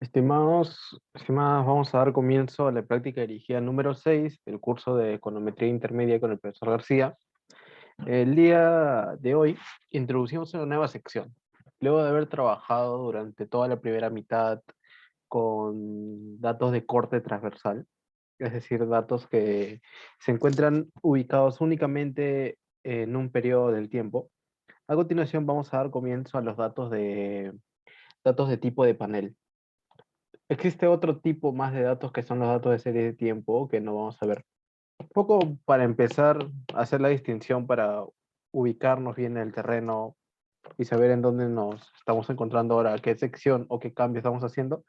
Estimadas, vamos a dar comienzo a la práctica dirigida número 6 del curso de Econometría Intermedia con el profesor García. El día de hoy introducimos una nueva sección. Luego de haber trabajado durante toda la primera mitad con datos de corte transversal, es decir, datos que se encuentran ubicados únicamente en un periodo del tiempo, a continuación vamos a dar comienzo a los datos de tipo de panel. Existe otro tipo más de datos que son los datos de serie de tiempo que no vamos a ver. Un poco para empezar a hacer la distinción para ubicarnos bien en el terreno y saber en dónde nos estamos encontrando ahora, qué sección o qué cambio estamos haciendo,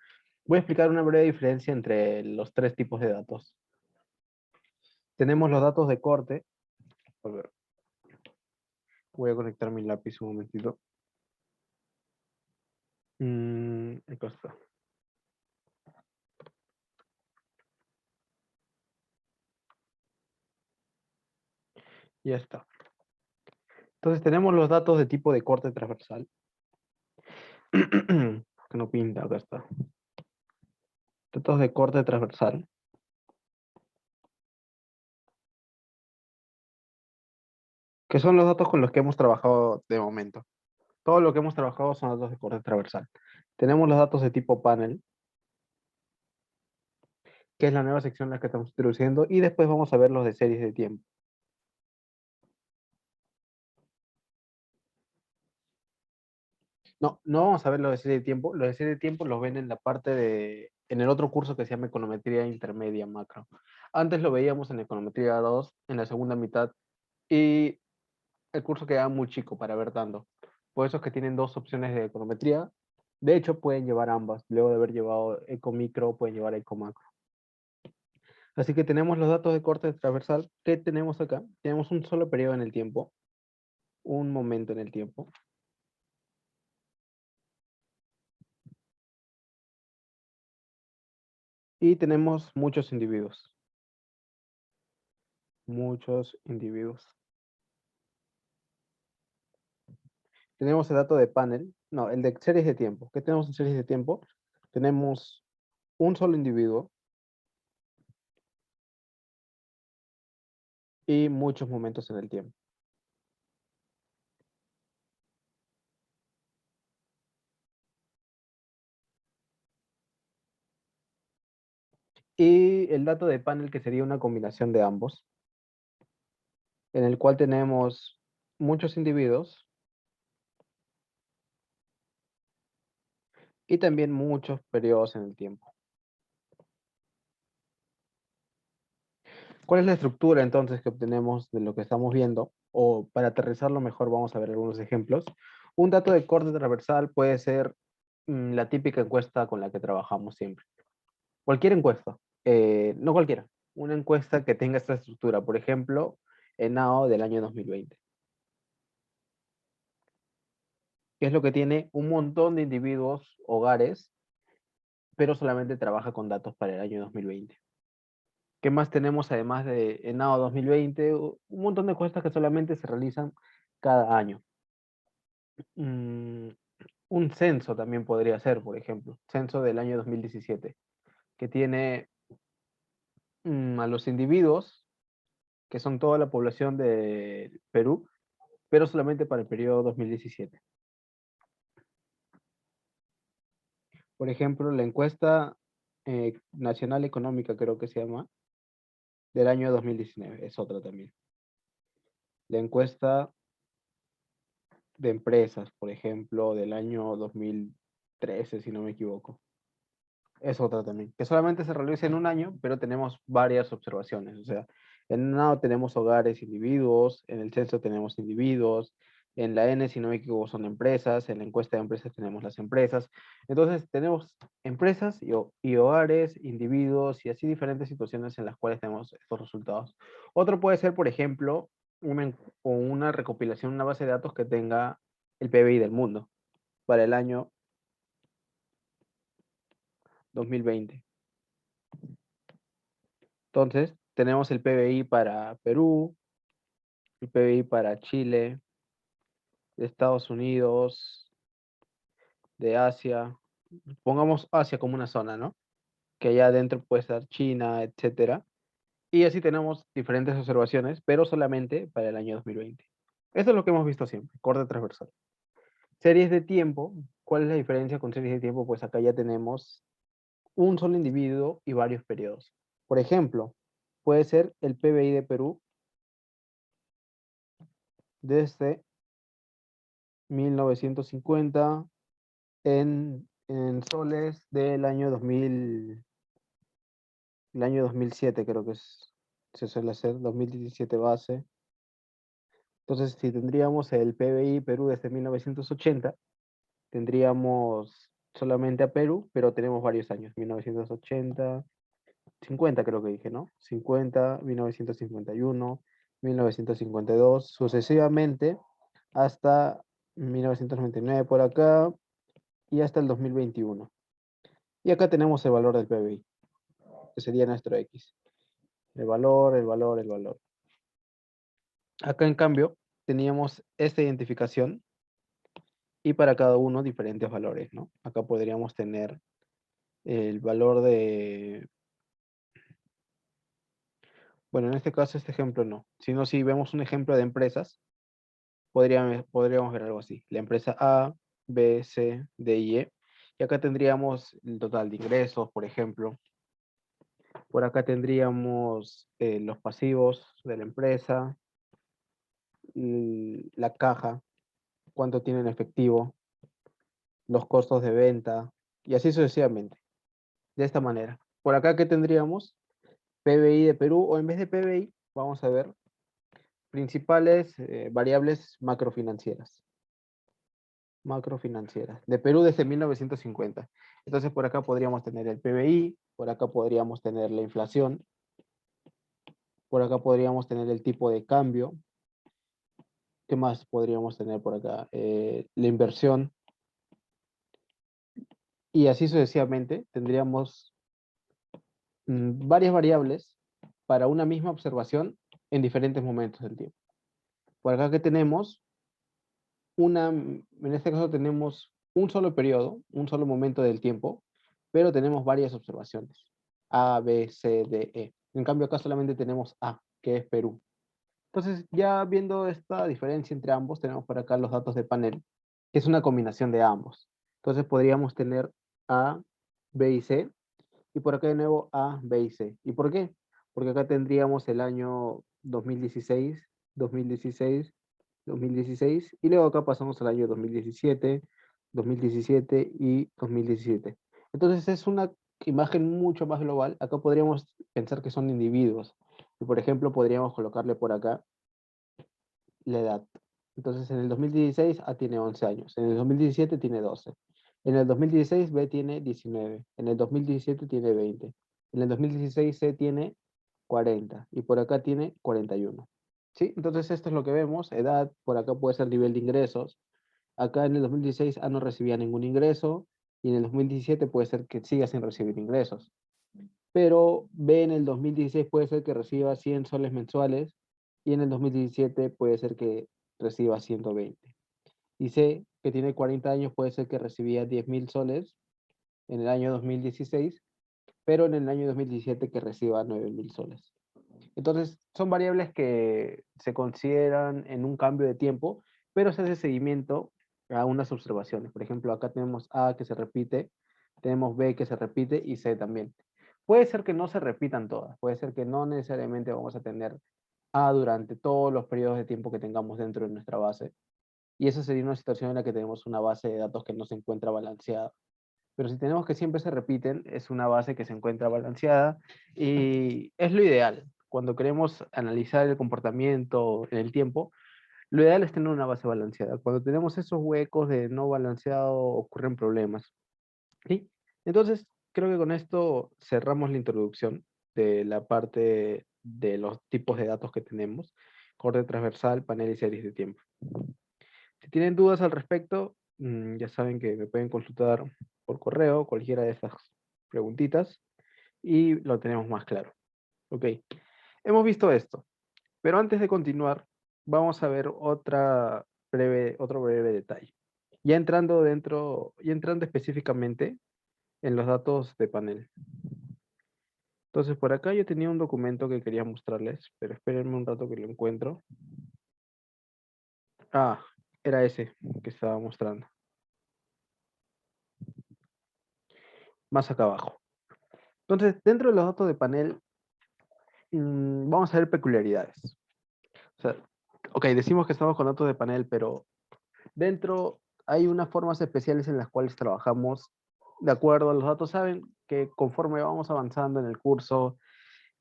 voy a explicar una breve diferencia entre los tres tipos de datos. Tenemos los datos de corte. A ver, voy a conectar mi lápiz un momentito. Acá está. Ya está. Entonces tenemos los datos de tipo de corte transversal. Que no pinta, acá está. Datos de corte transversal, que son los datos con los que hemos trabajado de momento. Todo lo que hemos trabajado son datos de corte transversal. Tenemos los datos de tipo panel, que es la nueva sección en la que estamos introduciendo, y después vamos a ver los de series de tiempo. No, no vamos a ver los de serie de tiempo. Los de serie de tiempo los ven en la parte en el otro curso que se llama Econometría Intermedia Macro. Antes lo veíamos en Econometría 2, en la segunda mitad, y el curso queda muy chico para ver tanto. Por eso es que tienen dos opciones de econometría. De hecho, pueden llevar ambas. Luego de haber llevado Ecomicro, pueden llevar Ecomacro. Así que tenemos los datos de corte transversal. ¿Qué tenemos acá? Tenemos un solo periodo en el tiempo, un momento en el tiempo. Y tenemos muchos individuos. Muchos individuos. Tenemos el dato de panel. No, el de series de tiempo. ¿Qué tenemos en series de tiempo? Tenemos un solo individuo y muchos momentos en el tiempo. Y el dato de panel, que sería una combinación de ambos, en el cual tenemos muchos individuos y también muchos periodos en el tiempo. ¿Cuál es la estructura entonces que obtenemos de lo que estamos viendo? O para aterrizarlo mejor vamos a ver algunos ejemplos. Un dato de corte transversal puede ser la típica encuesta con la que trabajamos siempre. Cualquier encuesta, no cualquiera, una encuesta que tenga esta estructura, por ejemplo, ENAO del año 2020. Que es lo que tiene un montón de individuos, hogares, pero solamente trabaja con datos para el año 2020. ¿Qué más tenemos además de ENAO 2020? Un montón de encuestas que solamente se realizan cada año. Mm, un censo también podría ser, por ejemplo, censo del año 2017, que tiene a los individuos, que son toda la población de Perú, pero solamente para el periodo 2017. Por ejemplo, la encuesta nacional económica, creo que se llama, del año 2019, es otra también. La encuesta de empresas, por ejemplo, del año 2013, si no me equivoco. Es otra también, que solamente se realiza en un año, pero tenemos varias observaciones. O sea, en un lado tenemos hogares, individuos, en el censo tenemos individuos, en la N, si no me equivoco, son empresas, en la encuesta de empresas tenemos las empresas. Entonces, tenemos empresas y hogares, individuos y así diferentes situaciones en las cuales tenemos estos resultados. Otro puede ser, por ejemplo, una recopilación, una base de datos que tenga el PBI del mundo para el año 2020. Entonces, tenemos el PBI para Perú, el PBI para Chile, de Estados Unidos, de Asia, pongamos Asia como una zona, ¿no? Que allá adentro puede estar China, etcétera. Y así tenemos diferentes observaciones, pero solamente para el año 2020. Eso es lo que hemos visto siempre, corte transversal. Series de tiempo, ¿cuál es la diferencia con series de tiempo? Pues acá ya tenemos un solo individuo y varios periodos. Por ejemplo, puede ser el PBI de Perú desde 1950 en soles del año 2000, el año 2007 creo que se suele hacer, 2017 base. Entonces, si tendríamos el PBI Perú desde 1980, tendríamos solamente a Perú, pero tenemos varios años, 1980, 50 creo que dije, ¿no? 50, 1951, 1952, sucesivamente hasta 1999 por acá y hasta el 2021. Y acá tenemos el valor del PBI, que sería nuestro X. El valor, el valor, el valor. Acá en cambio teníamos esta identificación y para cada uno diferentes valores, ¿no? Acá podríamos tener el valor de, bueno, en este caso este ejemplo no, sino si vemos un ejemplo de empresas, podríamos ver algo así. La empresa A, B, C, D y E. Y acá tendríamos el total de ingresos, por ejemplo. Por acá tendríamos los pasivos de la empresa, la caja, cuánto tiene en efectivo, los costos de venta y así sucesivamente. De esta manera. Por acá, ¿qué tendríamos? PBI de Perú, o en vez de PBI, vamos a ver principales variables macrofinancieras. Macrofinancieras. De Perú desde 1950. Entonces, por acá podríamos tener el PBI, por acá podríamos tener la inflación, por acá podríamos tener el tipo de cambio. ¿Qué más podríamos tener por acá? La inversión. Y así sucesivamente tendríamos varias variables para una misma observación en diferentes momentos del tiempo. Por acá que tenemos en este caso tenemos un solo periodo, un solo momento del tiempo, pero tenemos varias observaciones. A, B, C, D, E. En cambio acá solamente tenemos A, que es Perú. Entonces, ya viendo esta diferencia entre ambos, tenemos por acá los datos de panel, que es una combinación de ambos. Entonces podríamos tener A, B y C, y por acá de nuevo A, B y C. ¿Y por qué? Porque acá tendríamos el año 2016, 2016, 2016, y luego acá pasamos al año 2017, 2017 y 2017. Entonces es una imagen mucho más global. Acá podríamos pensar que son individuos. Y por ejemplo, podríamos colocarle por acá la edad. Entonces en el 2016 A tiene 11 años, en el 2017 tiene 12, en el 2016 B tiene 19, en el 2017 tiene 20, en el 2016 C tiene 40 y por acá tiene 41. ¿Sí? Entonces esto es lo que vemos, edad, por acá puede ser nivel de ingresos. Acá en el 2016 A no recibía ningún ingreso y en el 2017 puede ser que siga sin recibir ingresos. Pero B en el 2016 puede ser que reciba 100 soles mensuales y en el 2017 puede ser que reciba 120. Y C, que tiene 40 años, puede ser que recibía 10.000 soles en el año 2016, pero en el año 2017 que reciba 9.000 soles. Entonces, son variables que se consideran en un cambio de tiempo, pero se hace seguimiento a unas observaciones. Por ejemplo, acá tenemos A que se repite, tenemos B que se repite y C también. Puede ser que no se repitan todas, puede ser que no necesariamente vamos a tener A durante todos los periodos de tiempo que tengamos dentro de nuestra base. Y esa sería una situación en la que tenemos una base de datos que no se encuentra balanceada. Pero si tenemos que siempre se repiten, es una base que se encuentra balanceada y es lo ideal. Cuando queremos analizar el comportamiento en el tiempo, lo ideal es tener una base balanceada. Cuando tenemos esos huecos de no balanceado, ocurren problemas. ¿Sí? Entonces, creo que con esto cerramos la introducción de la parte de los tipos de datos que tenemos, corte transversal, panel y series de tiempo. Si tienen dudas al respecto, ya saben que me pueden consultar por correo, cualquiera de estas preguntitas, y lo tenemos más claro. Ok, hemos visto esto, pero antes de continuar, vamos a ver otro breve detalle. Ya entrando específicamente en los datos de panel. Entonces, por acá yo tenía un documento que quería mostrarles, pero espérenme un rato que lo encuentro. Ah, era ese que estaba mostrando. Más acá abajo. Entonces, dentro de los datos de panel, vamos a ver peculiaridades. O sea, ok, decimos que estamos con datos de panel, pero dentro hay unas formas especiales en las cuales trabajamos de acuerdo a los datos. Saben que conforme vamos avanzando en el curso,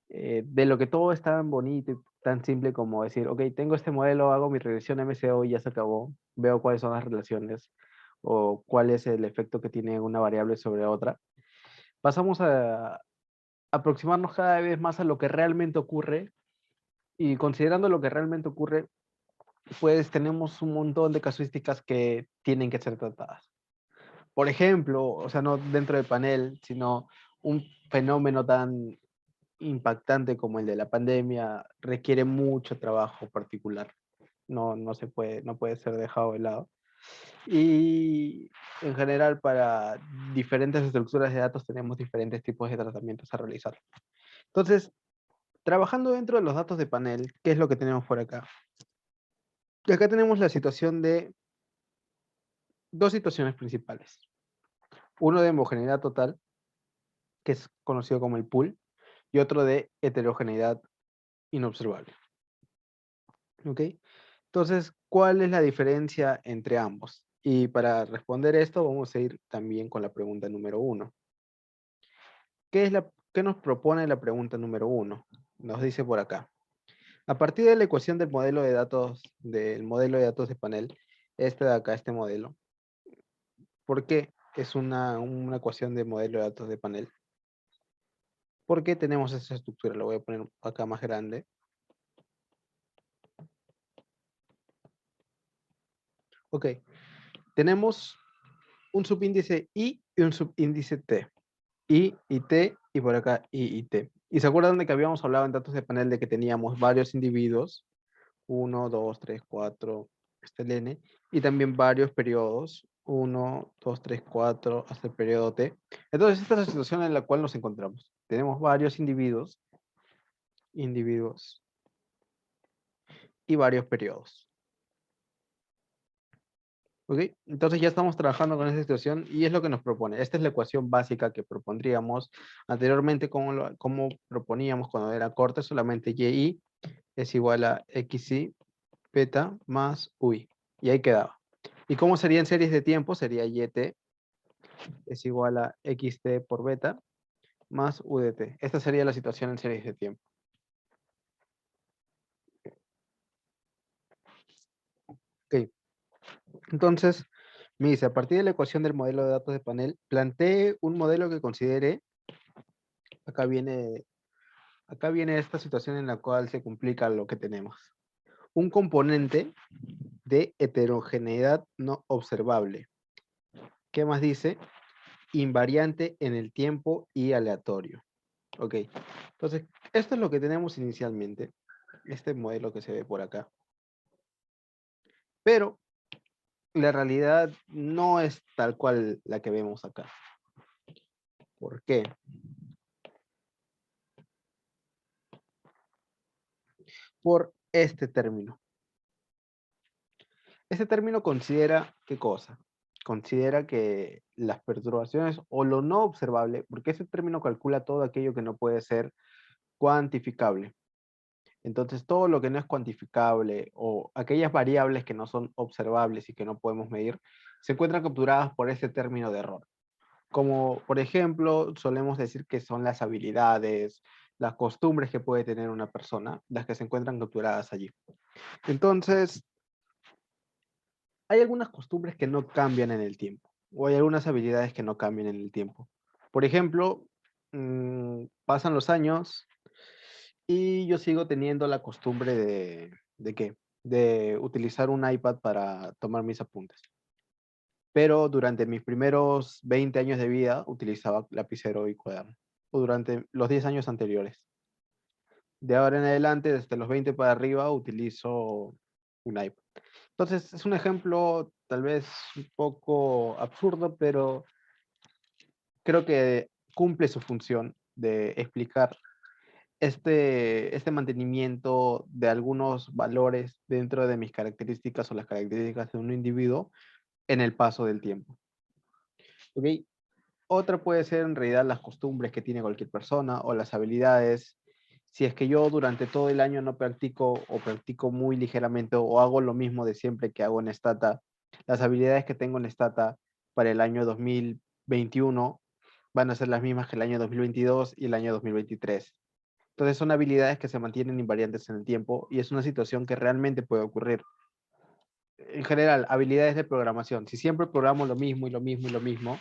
de lo que todo es tan bonito y tan simple como decir, ok, tengo este modelo, hago mi regresión MCO y ya se acabó, veo cuáles son las relaciones o cuál es el efecto que tiene una variable sobre otra. Pasamos a aproximarnos cada vez más a lo que realmente ocurre y considerando lo que realmente ocurre, pues tenemos un montón de casuísticas que tienen que ser tratadas. Por ejemplo, o sea, no dentro del panel, sino un fenómeno tan impactante como el de la pandemia requiere mucho trabajo particular. No se puede, no puede ser dejado de lado. Y en general para diferentes estructuras de datos tenemos diferentes tipos de tratamientos a realizar. Entonces, trabajando dentro de los datos de panel, ¿qué es lo que tenemos por acá? Y acá tenemos la situación de dos situaciones principales. Uno de homogeneidad total, que es conocido como el pool, y otro de heterogeneidad inobservable. ¿Ok? Entonces, ¿cuál es la diferencia entre ambos? Y para responder esto, vamos a ir también con la pregunta número uno. ¿Qué nos propone la pregunta número uno? Nos dice por acá. A partir de la ecuación del modelo de datos de panel, este de acá, este modelo, ¿por qué es una ecuación de modelo de datos de panel? ¿Por qué tenemos esa estructura? Lo voy a poner acá más grande. Ok, tenemos un subíndice I y un subíndice T. I y T, y por acá I y T. ¿Y se acuerdan de que habíamos hablado en datos de panel de que teníamos varios individuos? 1, 2, 3, 4, hasta el N, y también varios periodos, 1, 2, 3, 4, hasta el periodo T. Entonces, esta es la situación en la cual nos encontramos. Tenemos varios individuos y varios periodos. ¿Ok? Entonces ya estamos trabajando con esta situación y es lo que nos propone. Esta es la ecuación básica que propondríamos anteriormente, como proponíamos cuando era corte, solamente y es igual a xi beta más ui. Y ahí quedaba. ¿Y cómo sería en series de tiempo? Sería yt es igual a xt por beta más udt. Esta sería la situación en series de tiempo. Ok. Entonces, me dice, a partir de la ecuación del modelo de datos de panel, plantee un modelo que considere, acá viene, acá viene esta situación en la cual se complica lo que tenemos. Un componente de heterogeneidad no observable. ¿Qué más dice? Invariante en el tiempo y aleatorio. Ok, entonces, esto es lo que tenemos inicialmente. Este modelo que se ve por acá. Pero la realidad no es tal cual la que vemos acá. ¿Por qué? Por este término. Este término considera, ¿qué cosa? Considera que las perturbaciones o lo no observable, porque ese término calcula todo aquello que no puede ser cuantificable. Entonces, todo lo que no es cuantificable o aquellas variables que no son observables y que no podemos medir, se encuentran capturadas por ese término de error. Como, por ejemplo, solemos decir que son las habilidades, las costumbres que puede tener una persona, las que se encuentran capturadas allí. Entonces, hay algunas costumbres que no cambian en el tiempo, o hay algunas habilidades que no cambian en el tiempo. Por ejemplo, pasan los años y yo sigo teniendo la costumbre ¿de qué? De utilizar un iPad para tomar mis apuntes. Pero durante mis primeros 20 años de vida utilizaba lapicero y cuaderno, o durante los 10 años anteriores. De ahora en adelante, desde los 20 para arriba, utilizo un iPad. Entonces, es un ejemplo tal vez un poco absurdo, pero creo que cumple su función de explicar este mantenimiento de algunos valores dentro de mis características o las características de un individuo en el paso del tiempo. ¿Ok? Otra puede ser en realidad las costumbres que tiene cualquier persona o las habilidades. Si es que yo durante todo el año no practico o practico muy ligeramente o hago lo mismo de siempre que hago en Stata, las habilidades que tengo en Stata para el año 2021 van a ser las mismas que el año 2022 y el año 2023. Entonces son habilidades que se mantienen invariantes en el tiempo y es una situación que realmente puede ocurrir. En general, habilidades de programación. Si siempre programo lo mismo y lo mismo y lo mismo,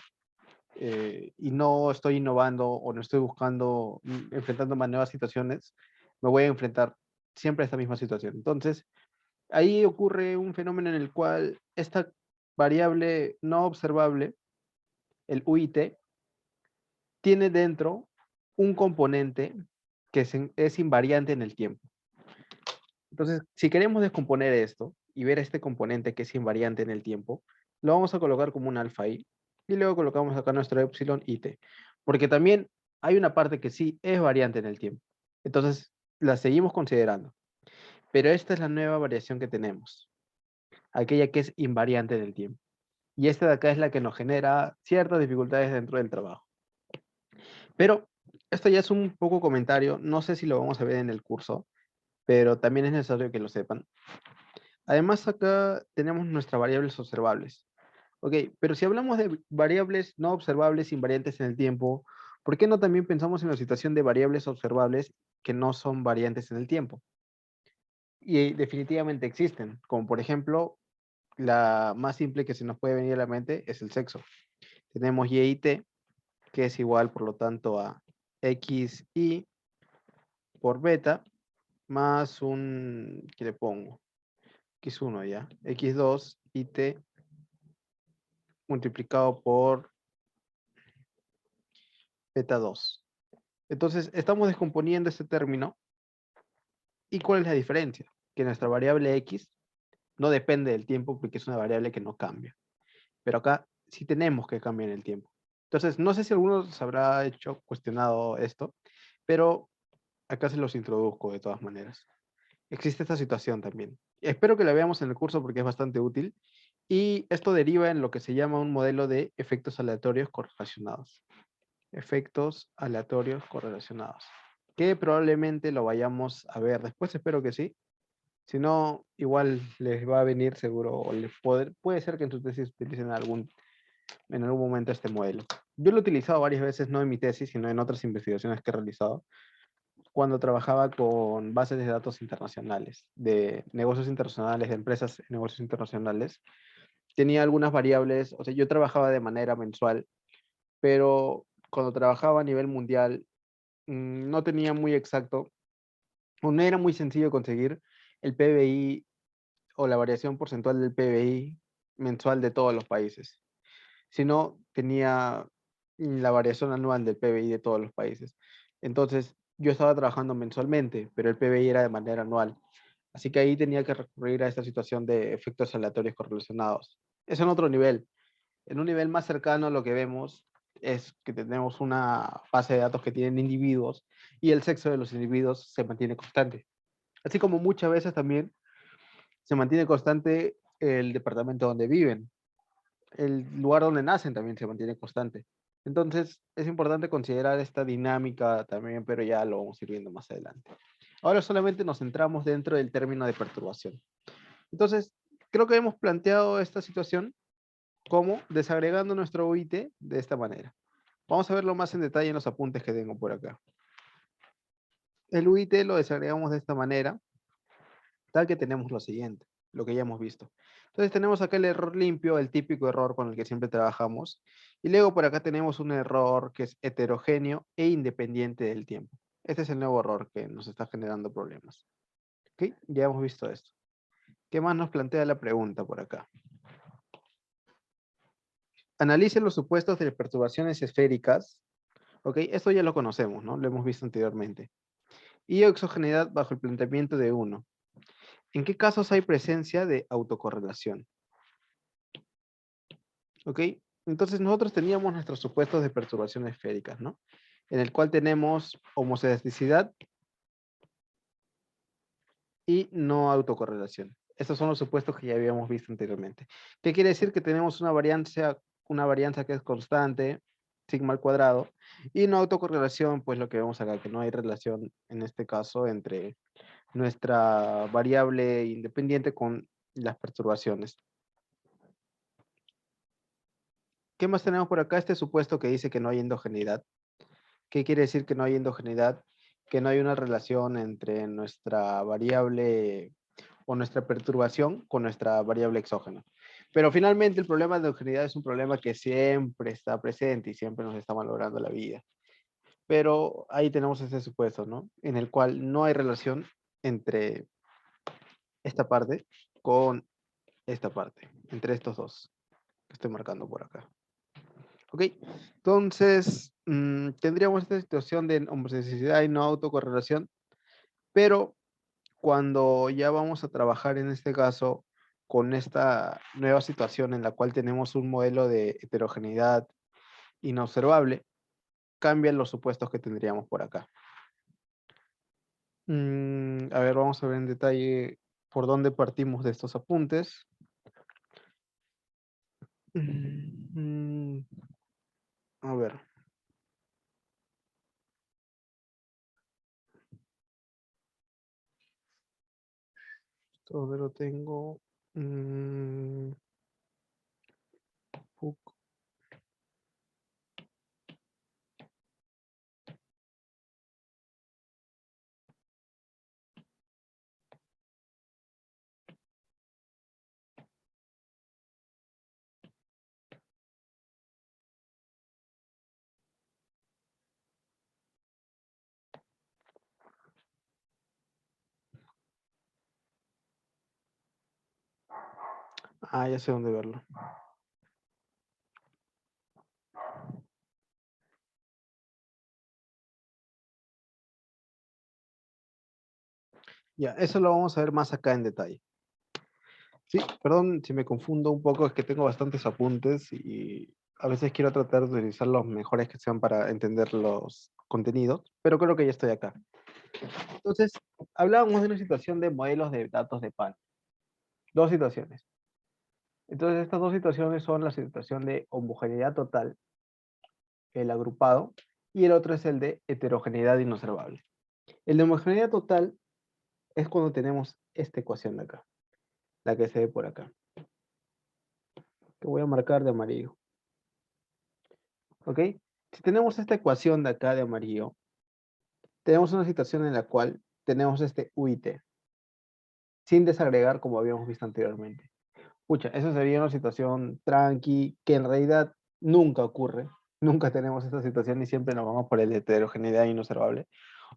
y no estoy innovando o no estoy buscando, enfrentándome a nuevas situaciones, me voy a enfrentar siempre a esta misma situación. Entonces, ahí ocurre un fenómeno en el cual esta variable no observable, el UIT, tiene dentro un componente que es invariante en el tiempo. Entonces, si queremos descomponer esto y ver este componente que es invariante en el tiempo, lo vamos a colocar como un alfa i y luego colocamos acá nuestro epsilon y t, porque también hay una parte que sí es variante en el tiempo. Entonces, la seguimos considerando, pero esta es la nueva variación que tenemos, aquella que es invariante en el tiempo. Y esta de acá es la que nos genera ciertas dificultades dentro del trabajo. Pero esto ya es un poco comentario, no sé si lo vamos a ver en el curso, pero también es necesario que lo sepan. Además, acá tenemos nuestras variables observables. Ok, pero si hablamos de variables no observables invariantes en el tiempo, ¿por qué no también pensamos en la situación de variables observables que no son variantes en el tiempo? Y definitivamente existen, como por ejemplo, la más simple que se nos puede venir a la mente es el sexo. Tenemos y y t, que es igual, por lo tanto, a xy por beta, más un, ¿qué le pongo? X1 ya, x2 y t multiplicado por beta 2. Entonces, estamos descomponiendo este término. ¿Y cuál es la diferencia? Que nuestra variable x no depende del tiempo porque es una variable que no cambia. Pero acá sí tenemos que cambiar el tiempo. Entonces, no sé si alguno se habrá hecho cuestionado esto, pero acá se los introduzco de todas maneras. Existe esta situación también. Espero que la veamos en el curso porque es bastante útil. Y esto deriva en lo que se llama un modelo de efectos aleatorios correlacionados. Efectos aleatorios correlacionados. Que probablemente lo vayamos a ver después, espero que sí. Si no, igual les va a venir seguro, o puede ser que en su tesis utilicen en algún momento este modelo. Yo lo he utilizado varias veces, no en mi tesis, sino en otras investigaciones que he realizado, cuando trabajaba con bases de datos internacionales, de negocios internacionales, de empresas en negocios internacionales. Tenía algunas variables, o sea, yo trabajaba de manera mensual, pero cuando trabajaba a nivel mundial, no tenía muy exacto, o no era muy sencillo conseguir el PBI o la variación porcentual del PBI mensual de todos los países, sino tenía la variación anual del PBI de todos los países. Entonces, yo estaba trabajando mensualmente, pero el PBI era de manera anual. Así que ahí tenía que recurrir a esta situación de efectos aleatorios correlacionados. Es en otro nivel. En un nivel más cercano lo que vemos es que tenemos una base de datos que tienen individuos y el sexo de los individuos se mantiene constante. Así como muchas veces también se mantiene constante el departamento donde viven. El lugar donde nacen también se mantiene constante. Entonces, es importante considerar esta dinámica también, pero ya lo vamos a ir viendo más adelante. Ahora solamente nos centramos dentro del término de perturbación. Entonces, creo que hemos planteado esta situación como desagregando nuestro UIT de esta manera. Vamos a verlo más en detalle en los apuntes que tengo por acá. El UIT lo desagregamos de esta manera, tal que tenemos lo siguiente, lo que ya hemos visto. Entonces tenemos acá el error limpio, el típico error con el que siempre trabajamos. Y luego por acá tenemos un error que es heterogéneo e independiente del tiempo. Este es el nuevo error que nos está generando problemas. ¿Ok? Ya hemos visto esto. ¿Qué más nos plantea la pregunta por acá? Analice los supuestos de perturbaciones esféricas. ¿Ok? Esto ya lo conocemos, ¿no? Lo hemos visto anteriormente. Y exogeneidad bajo el planteamiento de 1. ¿En qué casos hay presencia de autocorrelación? ¿Ok? Entonces nosotros teníamos nuestros supuestos de perturbación esféricas, ¿no? En el cual tenemos homocelasticidad y no autocorrelación. Estos son los supuestos que ya habíamos visto anteriormente. ¿Qué quiere decir? Que tenemos una varianza que es constante, sigma al cuadrado, y no autocorrelación, pues lo que vemos acá, que no hay relación en este caso entre nuestra variable independiente con las perturbaciones. ¿Qué más tenemos por acá? Este supuesto que dice que no hay endogeneidad. ¿Qué quiere decir que no hay endogeneidad? Que no hay una relación entre nuestra variable o nuestra perturbación con nuestra variable exógena. Pero finalmente el problema de endogeneidad es un problema que siempre está presente y siempre nos está malogrando la vida. Pero ahí tenemos ese supuesto, ¿no? En el cual no hay relación entre esta parte con esta parte, entre estos dos que estoy marcando por acá. ¿Ok? Entonces, tendríamos esta situación de homosexualidad y no autocorrelación, pero cuando ya vamos a trabajar en este caso con esta nueva situación en la cual tenemos un modelo de heterogeneidad inobservable, cambian los supuestos que tendríamos por acá. A ver, vamos a ver en detalle por dónde partimos de estos apuntes. A ver. Todo lo tengo. Puc. Ah, ya sé dónde verlo. Ya, eso lo vamos a ver más acá en detalle. Sí, perdón si me confundo un poco, es que tengo bastantes apuntes y a veces quiero tratar de utilizar los mejores que sean para entender los contenidos, pero creo que ya estoy acá. Entonces, hablábamos de una situación de modelos de datos de PAN. Dos situaciones. Entonces, estas dos situaciones son la situación de homogeneidad total, el agrupado, y el otro es el de heterogeneidad inobservable. El de homogeneidad total es cuando tenemos esta ecuación de acá, la que se ve por acá, que voy a marcar de amarillo. ¿Ok? Si tenemos esta ecuación de acá de amarillo, tenemos una situación en la cual tenemos este UIT, sin desagregar como habíamos visto anteriormente. Pucha, eso sería una situación tranqui, que en realidad nunca ocurre. Nunca tenemos esta situación y siempre nos vamos por el de heterogeneidad inobservable.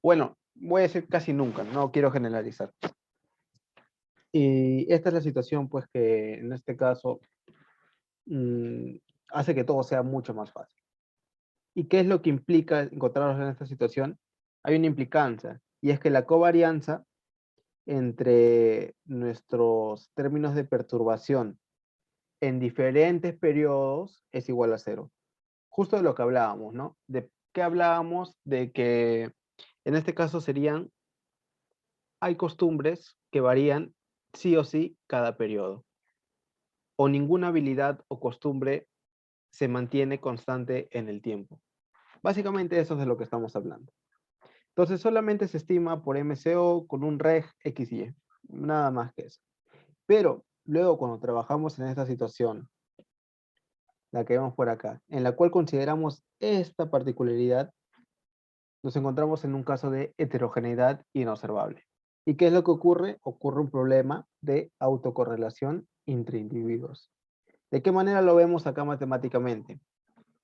Bueno, voy a decir casi nunca, no quiero generalizar. Y esta es la situación, pues, que en este caso hace que todo sea mucho más fácil. ¿Y qué es lo que implica encontrarnos en esta situación? Hay una implicancia, y es que la covarianza entre nuestros términos de perturbación en diferentes periodos es igual a cero. Justo de lo que hablábamos, ¿no? ¿De qué hablábamos? De que en este caso serían, hay costumbres que varían sí o sí cada periodo, o ninguna habilidad o costumbre se mantiene constante en el tiempo. Básicamente eso es de lo que estamos hablando. Entonces solamente se estima por MCO con un reg XY, nada más que eso. Pero luego cuando trabajamos en esta situación, la que vemos por acá, en la cual consideramos esta particularidad, nos encontramos en un caso de heterogeneidad inobservable. ¿Y qué es lo que ocurre? Ocurre un problema de autocorrelación entre individuos. ¿De qué manera lo vemos acá matemáticamente?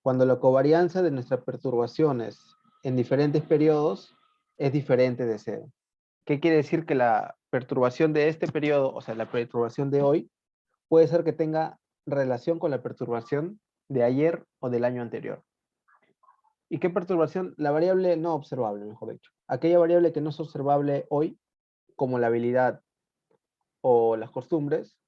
Cuando la covarianza de nuestras perturbaciones en diferentes periodos es diferente de cero. ¿Qué quiere decir? Que la perturbación de este periodo, o sea, la perturbación de hoy, puede ser que tenga relación con la perturbación de ayer o del año anterior. ¿Y qué perturbación? La variable no observable, mejor dicho. Aquella variable que no es observable hoy, como la habilidad o las costumbres,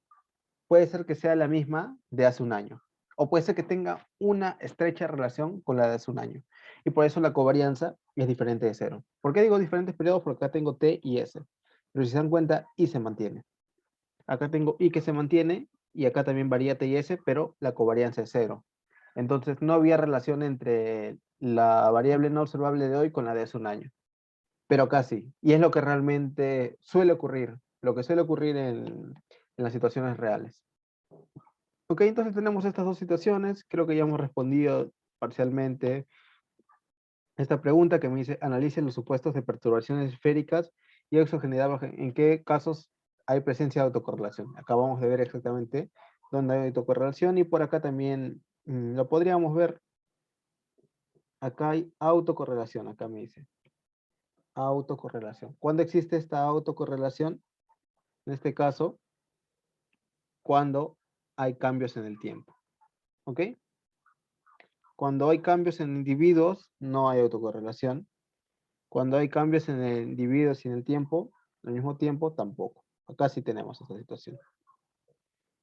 puede ser que sea la misma de hace un año. O puede ser que tenga una estrecha relación con la de hace un año. Y por eso la covarianza es diferente de cero. ¿Por qué digo diferentes periodos? Porque acá tengo T y S. Pero si se dan cuenta, I se mantiene. Acá tengo I que se mantiene y acá también varía T y S, pero la covarianza es cero. Entonces no había relación entre la variable no observable de hoy con la de hace un año. Pero casi. Y es lo que realmente suele ocurrir. Lo que suele ocurrir en las situaciones reales. Ok, entonces tenemos estas dos situaciones. Creo que ya hemos respondido parcialmente esta pregunta que me dice, analice los supuestos de perturbaciones esféricas y exogeneidad. ¿En qué casos hay presencia de autocorrelación? Acabamos de ver exactamente dónde hay autocorrelación y por acá también lo podríamos ver. Acá hay autocorrelación, acá me dice. Autocorrelación. ¿Cuándo existe esta autocorrelación? En este caso, cuando hay cambios en el tiempo. ¿Ok? Cuando hay cambios en individuos, no hay autocorrelación. Cuando hay cambios en el individuo y en el tiempo, al mismo tiempo, tampoco. Acá sí tenemos esta situación.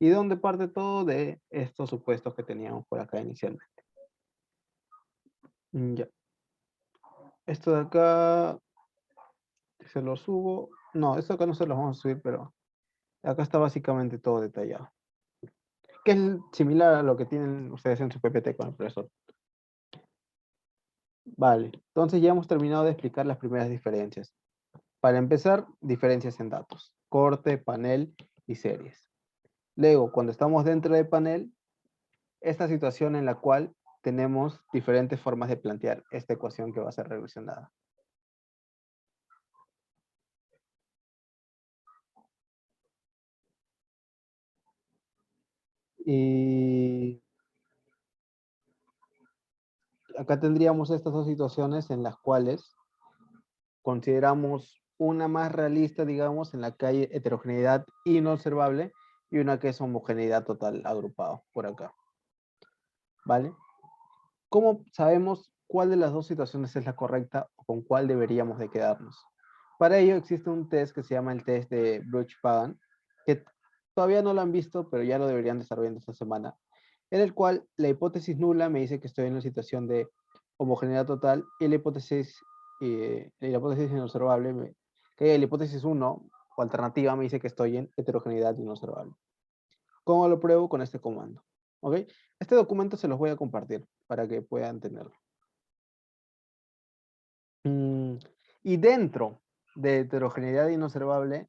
¿Y dónde parte todo? De estos supuestos que teníamos por acá inicialmente. Ya. Esto de acá, se lo subo. No, esto acá no se lo vamos a subir, pero acá está básicamente todo detallado. Que es similar a lo que tienen ustedes en su PPT con el profesor. Vale, entonces ya hemos terminado de explicar las primeras diferencias. Para empezar, diferencias en datos, corte, panel y series. Luego, cuando estamos dentro de panel, esta situación en la cual tenemos diferentes formas de plantear esta ecuación que va a ser regresionada. Y acá tendríamos estas dos situaciones en las cuales consideramos una más realista, digamos, en la que hay heterogeneidad inobservable y una que es homogeneidad total agrupado por acá. ¿Vale? ¿Cómo sabemos cuál de las dos situaciones es la correcta o con cuál deberíamos de quedarnos? Para ello existe un test que se llama el test de Brooch-Pagan, que todavía no lo han visto, pero ya lo deberían de estar viendo esta semana, en el cual la hipótesis nula me dice que estoy en una situación de homogeneidad total y la hipótesis inobservable, que la hipótesis 1 o alternativa me dice que estoy en heterogeneidad inobservable. ¿Cómo lo pruebo? Con este comando. ¿Ok? Este documento se los voy a compartir para que puedan tenerlo. Y dentro de heterogeneidad inobservable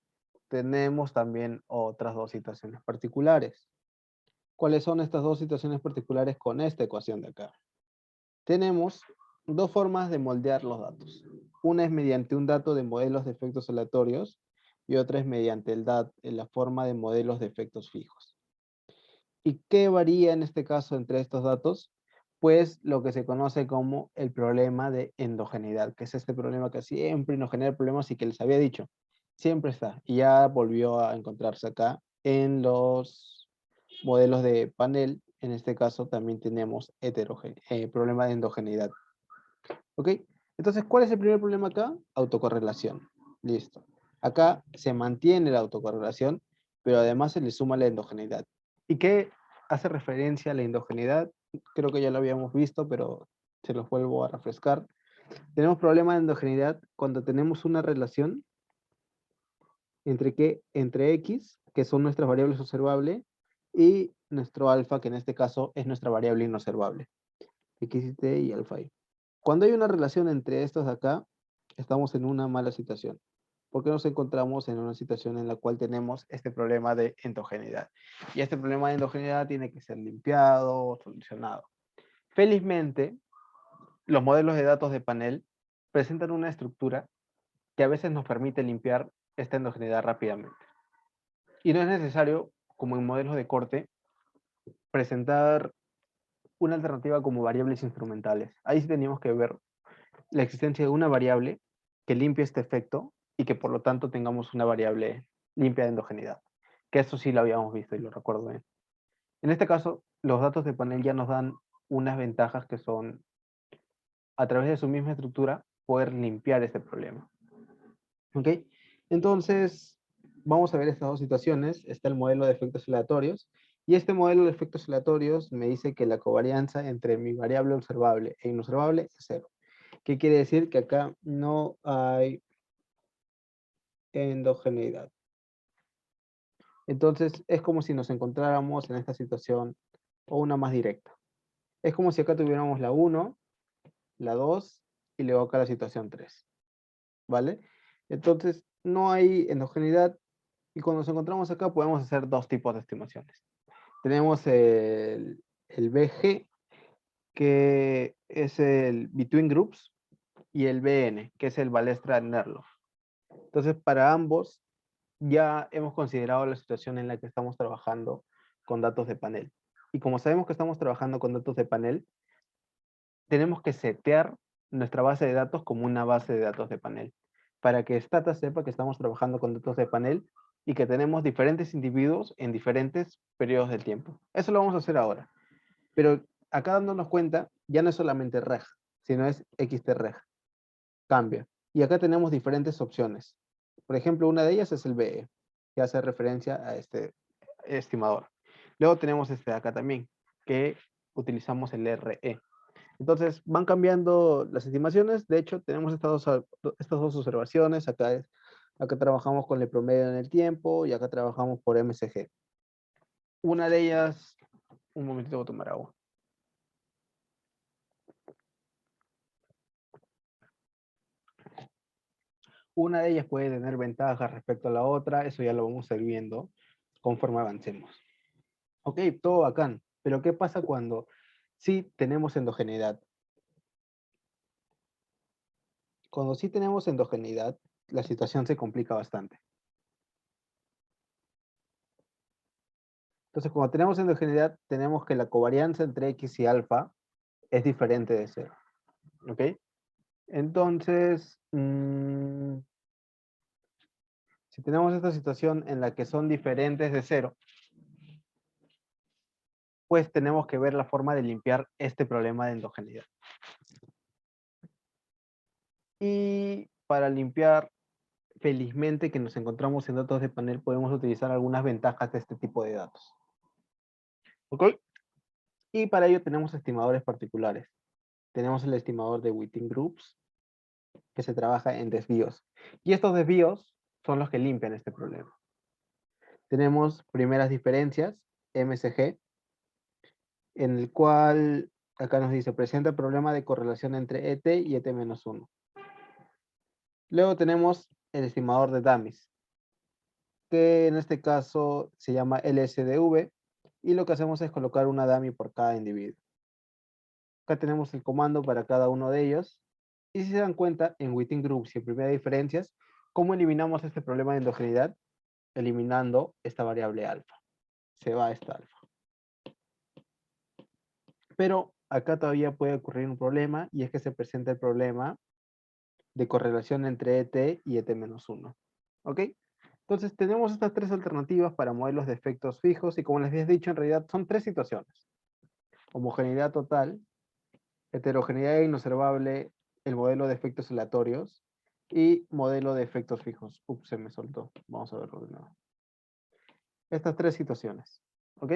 tenemos también otras dos situaciones particulares. ¿Cuáles son estas dos situaciones particulares con esta ecuación de acá? Tenemos dos formas de moldear los datos. Una es mediante un dato de modelos de efectos aleatorios y otra es mediante la forma de modelos de efectos fijos. ¿Y qué varía en este caso entre estos datos? Pues lo que se conoce como el problema de endogeneidad, que es este problema que siempre nos genera problemas y que les había dicho, siempre está, y ya volvió a encontrarse acá en los modelos de panel. En este caso también tenemos problema de endogeneidad. ¿Ok? Entonces, ¿cuál es el primer problema acá? Autocorrelación. Listo. Acá se mantiene la autocorrelación, pero además se le suma la endogeneidad. ¿Y qué hace referencia a la endogeneidad? Creo que ya lo habíamos visto, pero se los vuelvo a refrescar. Tenemos problema de endogeneidad cuando tenemos una relación entre X, que son nuestras variables observables, y nuestro alfa, que en este caso es nuestra variable inobservable. X y T y alfa y. Cuando hay una relación entre estos de acá, estamos en una mala situación, porque nos encontramos en una situación en la cual tenemos este problema de endogeneidad. Y este problema de endogeneidad tiene que ser limpiado, solucionado. Felizmente, los modelos de datos de panel presentan una estructura que a veces nos permite limpiar esta endogeneidad rápidamente. Y no es necesario, como en modelos de corte, presentar una alternativa como variables instrumentales. Ahí sí teníamos que ver la existencia de una variable que limpie este efecto y que por lo tanto tengamos una variable limpia de endogeneidad. Que eso sí lo habíamos visto y lo recuerdo bien. En este caso, los datos de panel ya nos dan unas ventajas que son, a través de su misma estructura, poder limpiar este problema. ¿Ok? Entonces, vamos a ver estas dos situaciones. Está el modelo de efectos aleatorios. Y este modelo de efectos aleatorios me dice que la covarianza entre mi variable observable e inobservable es cero. ¿Qué quiere decir? Que acá no hay endogeneidad. Entonces, es como si nos encontráramos en esta situación o una más directa. Es como si acá tuviéramos la 1, la 2 y luego acá la situación 3. ¿Vale? Entonces, no hay endogeneidad y cuando nos encontramos acá podemos hacer dos tipos de estimaciones. Tenemos el BG, que es el Between Groups, y el BN, que es el Balestra-Nerloff. Entonces, para ambos, ya hemos considerado la situación en la que estamos trabajando con datos de panel. Y como sabemos que estamos trabajando con datos de panel, tenemos que setear nuestra base de datos como una base de datos de panel, para que Stata sepa que estamos trabajando con datos de panel y que tenemos diferentes individuos en diferentes periodos del tiempo. Eso lo vamos a hacer ahora. Pero acá dándonos cuenta, ya no es solamente reg, sino es xtreg. Cambia. Y acá tenemos diferentes opciones. Por ejemplo, una de ellas es el BE, que hace referencia a este estimador. Luego tenemos este de acá también, que utilizamos el RE. Entonces van cambiando las estimaciones. De hecho, tenemos estas dos observaciones. Acá trabajamos con el promedio en el tiempo y acá trabajamos por MSG. Una de ellas, un momentito, voy a tomar agua. Una de ellas puede tener ventajas respecto a la otra. Eso ya lo vamos a ir viendo conforme avancemos. Ok, todo bacán. Pero ¿qué pasa cuando sí tenemos endogeneidad? Cuando sí tenemos endogeneidad, la situación se complica bastante. Entonces, cuando tenemos endogeneidad, tenemos que la covarianza entre X y alfa es diferente de cero. ¿Ok? Entonces, si tenemos esta situación en la que son diferentes de cero, pues tenemos que ver la forma de limpiar este problema de endogeneidad. Y para limpiar, felizmente que nos encontramos en datos de panel, podemos utilizar algunas ventajas de este tipo de datos. ¿Ok? Y para ello tenemos estimadores particulares. Tenemos el estimador de Within Groups, que se trabaja en desvíos. Y estos desvíos son los que limpian este problema. Tenemos primeras diferencias, MSG, en el cual acá nos dice, presenta el problema de correlación entre ET y ET-1. Luego tenemos el estimador de dummies, que en este caso se llama LSDV, y lo que hacemos es colocar una dummy por cada individuo. Acá tenemos el comando para cada uno de ellos, y si se dan cuenta, en Within Groups y en primeras diferencias, ¿cómo eliminamos este problema de endogeneidad? Eliminando esta variable alfa. Se va esta alfa. Pero acá todavía puede ocurrir un problema, y es que se presenta el problema de correlación entre ET y ET-1. ¿Ok? Entonces tenemos estas tres alternativas para modelos de efectos fijos, y como les había dicho, en realidad son tres situaciones. Homogeneidad total, heterogeneidad inobservable, el modelo de efectos aleatorios, y modelo de efectos fijos. Ups, se me soltó. Vamos a verlo de nuevo. Estas tres situaciones. ¿Ok?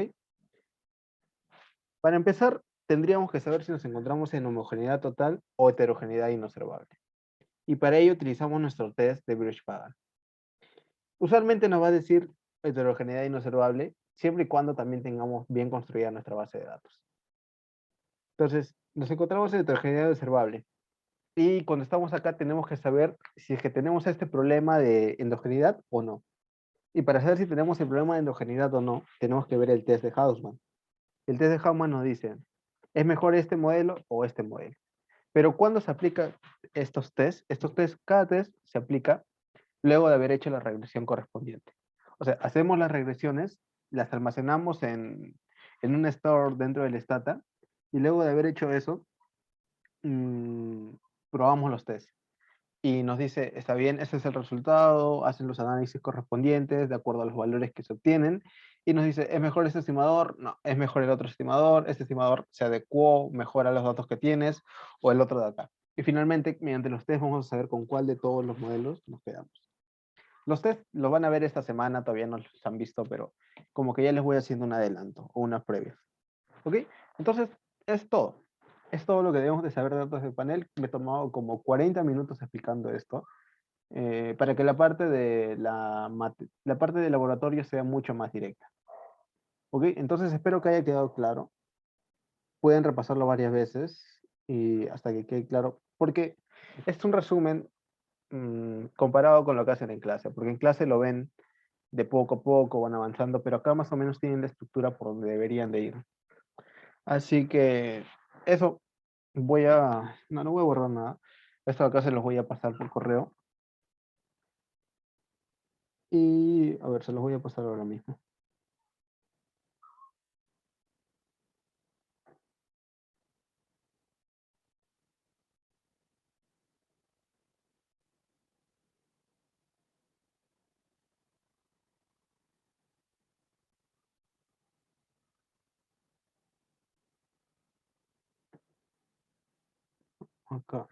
Para empezar, tendríamos que saber si nos encontramos en homogeneidad total o heterogeneidad inobservable. Y para ello utilizamos nuestro test de Birch-Pagan. Usualmente nos va a decir heterogeneidad inobservable, siempre y cuando también tengamos bien construida nuestra base de datos. Entonces, nos encontramos en heterogeneidad inobservable. Y cuando estamos acá tenemos que saber si es que tenemos este problema de endogeneidad o no. Y para saber si tenemos el problema de endogeneidad o no, tenemos que ver el test de Hausmann. El test de Hausmann nos dice, ¿es mejor este modelo o este modelo? Pero ¿cuándo se aplica estos tests? Cada test se aplica luego de haber hecho la regresión correspondiente. O sea, hacemos las regresiones, las almacenamos en un store dentro del Stata, y luego de haber hecho eso, probamos los tests. Y nos dice, está bien, este es el resultado, hacen los análisis correspondientes de acuerdo a los valores que se obtienen, y nos dice, ¿es mejor este estimador? No, es mejor el otro estimador, este estimador se adecuó mejor a los datos que tienes, o el otro de acá. Y finalmente, mediante los tests vamos a saber con cuál de todos los modelos nos quedamos. Los test los van a ver esta semana, todavía no los han visto, pero como que ya les voy haciendo un adelanto o unas previas. ¿Ok? Entonces, es todo. Es todo lo que debemos de saber de datos de panel. Me he tomado como 40 minutos explicando esto, para que la parte de la parte de laboratorio sea mucho más directa. ¿Ok? Entonces, espero que haya quedado claro. Pueden repasarlo varias veces y hasta que quede claro, porque es un resumen comparado con lo que hacen en clase, porque en clase lo ven de poco a poco, van avanzando, pero acá más o menos tienen la estructura por donde deberían de ir. Así que eso, no voy a borrar nada. Esto acá se los voy a pasar por correo. Y, a ver, se los voy a pasar ahora mismo. Acá.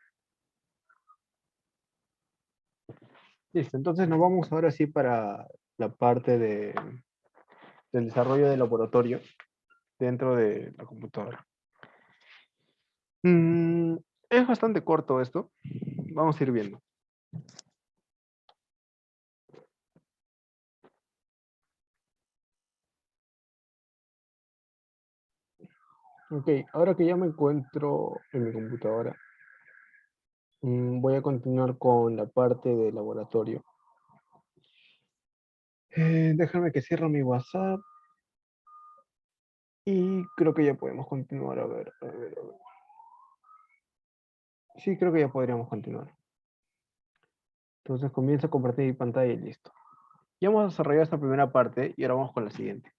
Listo, entonces nos vamos ahora sí para la parte del desarrollo del laboratorio dentro de la computadora. Mm, es bastante corto esto. Vamos a ir viendo. Ok, ahora que ya me encuentro en mi computadora, voy a continuar con la parte de laboratorio. Déjame que cierro mi WhatsApp y creo que ya podemos continuar. A ver, a ver, a ver. Sí, creo que ya podríamos continuar. Entonces comienzo a compartir mi pantalla y listo. Ya hemos desarrollado esta primera parte y ahora vamos con la siguiente.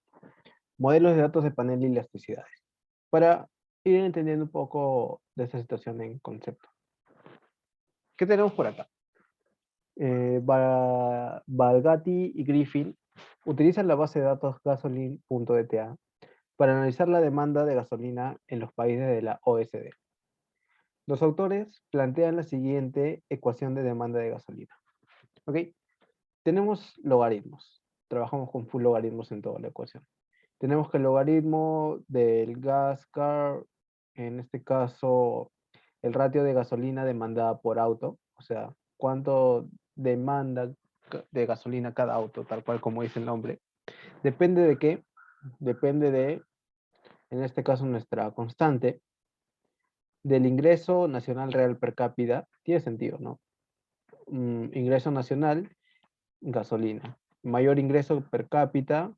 Modelos de datos de panel y elasticidades. Para ir entendiendo un poco de esta situación en concepto. ¿Qué tenemos por acá? Balgatti y Griffin utilizan la base de datos gasoline.dta para analizar la demanda de gasolina en los países de la OSD. Los autores plantean la siguiente ecuación de demanda de gasolina. ¿Ok? Tenemos logaritmos. Trabajamos con full logaritmos en toda la ecuación. Tenemos que el logaritmo del gas car, en este caso, el ratio de gasolina demandada por auto, o sea, cuánto demanda de gasolina cada auto, tal cual como dice el nombre. ¿Depende de qué? Depende de, en este caso, nuestra constante, del ingreso nacional real per cápita. Tiene sentido, ¿no? Ingreso nacional, gasolina. Mayor ingreso per cápita,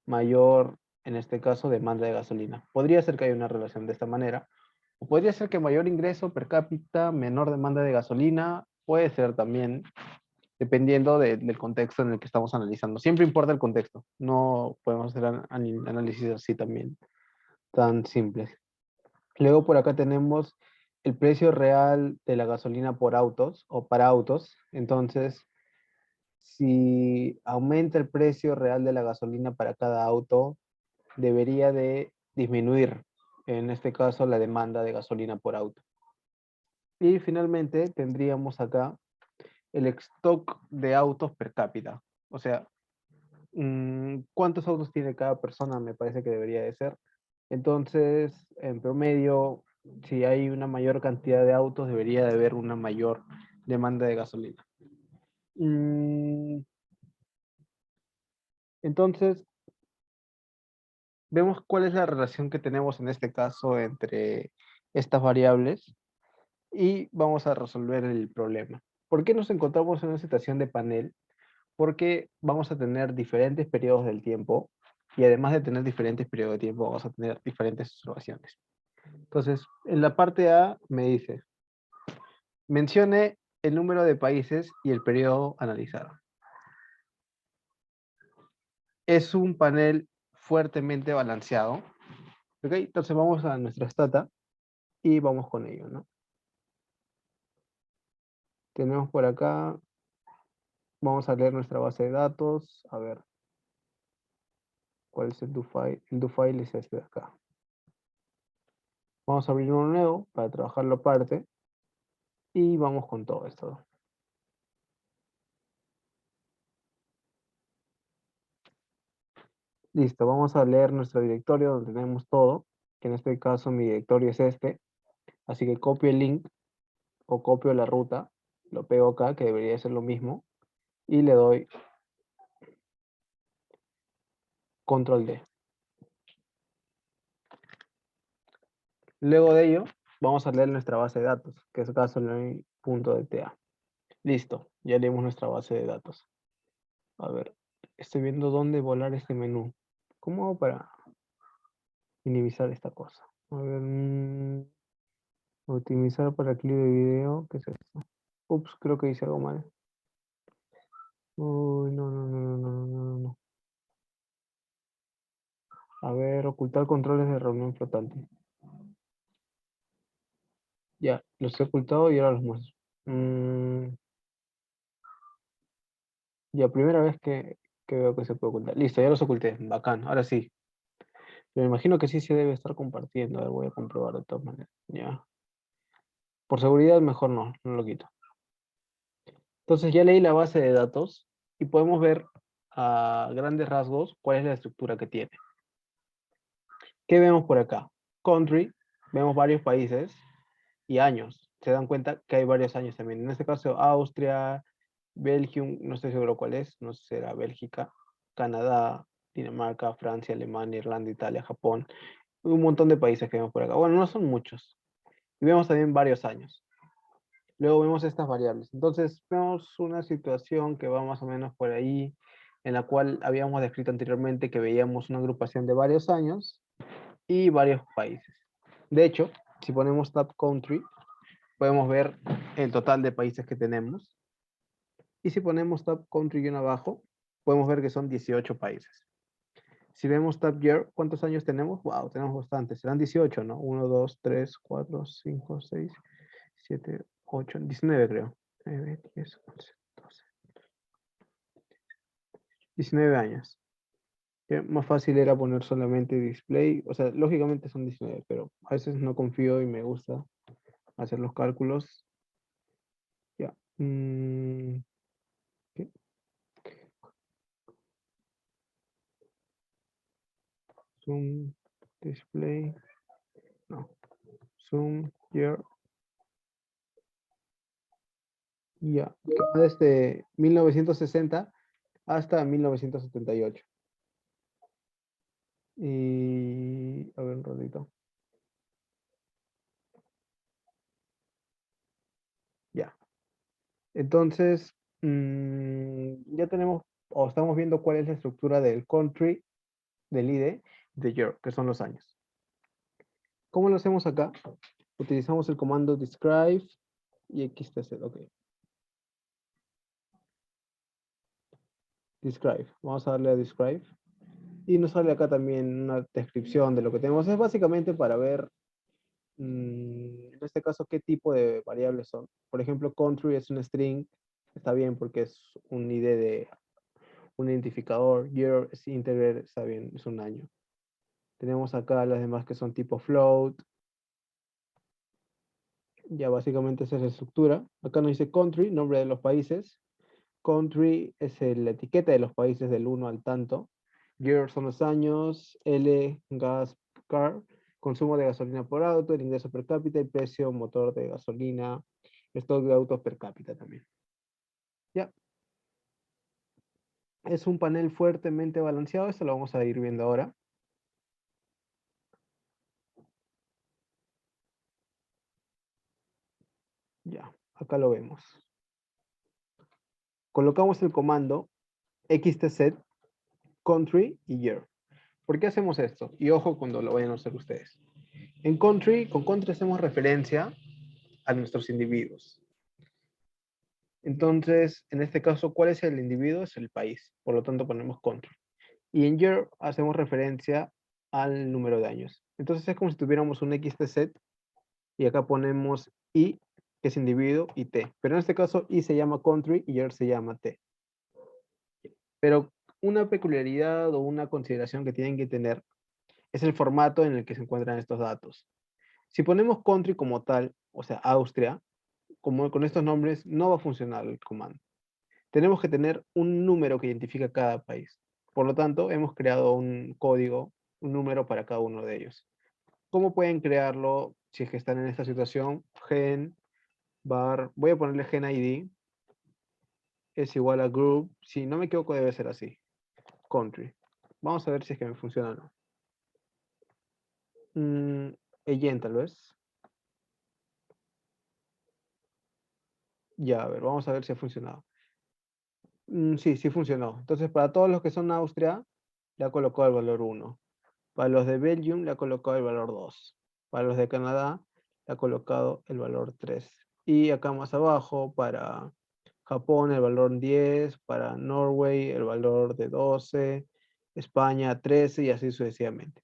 mayor, en este caso, demanda de gasolina. Podría ser que haya una relación de esta manera. O podría ser que mayor ingreso per cápita, menor demanda de gasolina. Puede ser también, dependiendo del contexto en el que estamos analizando. Siempre importa el contexto. No podemos hacer análisis así también, tan simples. Luego por acá tenemos el precio real de la gasolina por autos o para autos. Entonces, si aumenta el precio real de la gasolina para cada auto, debería de disminuir, en este caso, la demanda de gasolina por auto. Y finalmente tendríamos acá el stock de autos per cápita. O sea, ¿cuántos autos tiene cada persona? Me parece que debería de ser. Entonces, en promedio, si hay una mayor cantidad de autos, debería de haber una mayor demanda de gasolina. Mm, Entonces, vemos cuál es la relación que tenemos en este caso entre estas variables y vamos a resolver el problema. ¿Por qué nos encontramos en una situación de panel? Porque vamos a tener diferentes periodos del tiempo y además de tener diferentes periodos de tiempo, vamos a tener diferentes observaciones. Entonces, en la parte A me dice, mencione el número de países y el periodo analizado. Es un panel fuertemente balanceado. ¿Ok? Entonces vamos a nuestra stata y vamos con ello, ¿no? Tenemos por acá, vamos a leer nuestra base de datos, a ver, ¿cuál es el do file? El do file es este de acá. Vamos a abrir uno nuevo para trabajarlo aparte y vamos con todo esto. Listo, vamos a leer nuestro directorio donde tenemos todo, que en este caso mi directorio es este, así que copio el link o copio la ruta, lo pego acá, que debería ser lo mismo, y le doy control D. Luego de ello, vamos a leer nuestra base de datos, que es gasoline.dta. Listo, ya leímos nuestra base de datos. A ver, estoy viendo dónde volar este menú. ¿Cómo hago para minimizar esta cosa? A ver, optimizar para clip de video, ¿qué es esto? Ups, creo que hice algo mal. Uy, no, no, no, no, no, no, no, no. A ver, ocultar controles de reunión flotante. Ya, los he ocultado y ahora los muestro. Ya, primera vez que veo que se puede ocultar. Listo, ya los oculté. Bacán, ahora sí. Me imagino que sí se debe estar compartiendo. A ver, voy a comprobar de todas maneras. Ya. Por seguridad, mejor no, no lo quito. Entonces ya leí la base de datos y podemos ver a grandes rasgos cuál es la estructura que tiene. ¿Qué vemos por acá? Country, vemos varios países y años. Se dan cuenta que hay varios años también. En este caso, Austria, Belgium, no estoy seguro cuál es, no sé si será Bélgica, Canadá, Dinamarca, Francia, Alemania, Irlanda, Italia, Japón. Un montón de países que vemos por acá. Bueno, no son muchos. Y vemos también varios años. Luego vemos estas variables. Entonces, vemos una situación que va más o menos por ahí, en la cual habíamos descrito anteriormente que veíamos una agrupación de varios años y varios países. De hecho, si ponemos Tab Country, podemos ver el total de países que tenemos. Y si ponemos Tab Country en abajo, podemos ver que son 18 países. Si vemos Tab Year, ¿cuántos años tenemos? Wow, tenemos bastantes. Serán 18, ¿no? 1, 2, 3, 4, 5, 6, 7, 8, 19 creo. 9, 10, 11, 12. 19 años. Que más fácil era poner solamente display. O sea, lógicamente son 19, pero a veces no confío y me gusta hacer los cálculos. Ya. ¿Qué? Zoom, display. No. Zoom, year. Ya. Que va desde 1960 hasta 1978. Y a ver un ratito. Ya. Entonces, ya tenemos, o estamos viendo cuál es la estructura del country, del IDE, de year, que son los años. ¿Cómo lo hacemos acá? Utilizamos el comando describe y xtz, ok. Describe. Vamos a darle a describe. Y nos sale acá también una descripción de lo que tenemos. Es básicamente para ver, en este caso, qué tipo de variables son. Por ejemplo, country es un string. Está bien porque es un ID de un identificador. Year es integer, está bien, es un año. Tenemos acá las demás que son tipo float. Ya básicamente esa es la estructura. Acá nos dice country, nombre de los países. Country es la etiqueta de los países del uno al tanto. Year son los años. L, gas, car. Consumo de gasolina por auto, el ingreso per cápita, el precio motor de gasolina, stock de autos per cápita también. Ya. Es un panel fuertemente balanceado. Esto lo vamos a ir viendo ahora. Ya. Acá lo vemos. Colocamos el comando xtz country y year. ¿Por qué hacemos esto? Y ojo cuando lo vayan a hacer ustedes. En country, con country hacemos referencia a nuestros individuos. Entonces, en este caso, ¿cuál es el individuo? Es el país. Por lo tanto, ponemos country. Y en year hacemos referencia al número de años. Entonces, es como si tuviéramos un xtz y acá ponemos i, que es individuo, y t. Pero en este caso, i se llama country y year se llama t. Pero una peculiaridad o una consideración que tienen que tener es el formato en el que se encuentran estos datos. Si ponemos country como tal, o sea, Austria, como con estos nombres, no va a funcionar el comando. Tenemos que tener un número que identifica cada país. Por lo tanto, hemos creado un código, un número para cada uno de ellos. ¿Cómo pueden crearlo si es que están en esta situación? Gen var, voy a ponerle gen ID, es igual a group. Si no me equivoco, debe ser así. Country. Vamos a ver si es que me funciona o no. Eyen, tal vez. Ya, a ver, vamos a ver si ha funcionado. Sí, sí funcionó. Entonces, para todos los que son Austria, le ha colocado el valor 1. Para los de Belgium, le ha colocado el valor 2. Para los de Canadá, le ha colocado el valor 3. Y acá más abajo, para Japón, el valor 10. Para Norway, el valor de 12. España, 13 y así sucesivamente.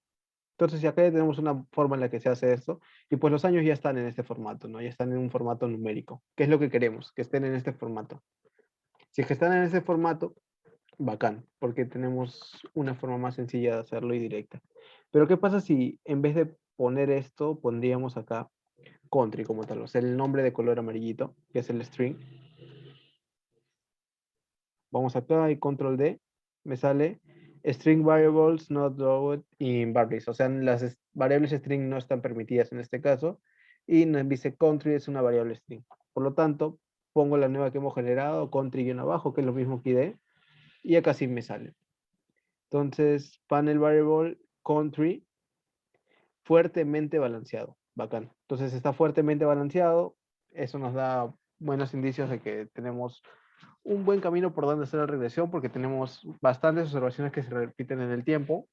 Entonces, acá ya tenemos una forma en la que se hace esto. Y pues los años ya están en este formato, ¿no? Ya están en un formato numérico. ¿Qué es lo que queremos? Que estén en este formato. Si es que están en ese formato, bacán, porque tenemos una forma más sencilla de hacerlo y directa. Pero ¿qué pasa si en vez de poner esto, pondríamos acá country como tal? O sea, el nombre de color amarillito, que es el string. Vamos acá y control D, me sale string variables not allowed in barries. O sea, las variables string no están permitidas en este caso. Y nos dice country es una variable string. Por lo tanto, pongo la nueva que hemos generado, country-abajo, que es lo mismo que ID, y acá sí me sale. Entonces, panel variable country fuertemente balanceado. Bacán. Entonces está fuertemente balanceado. Eso nos da buenos indicios de que tenemos un buen camino por donde hacer la regresión porque tenemos bastantes observaciones que se repiten en el tiempo.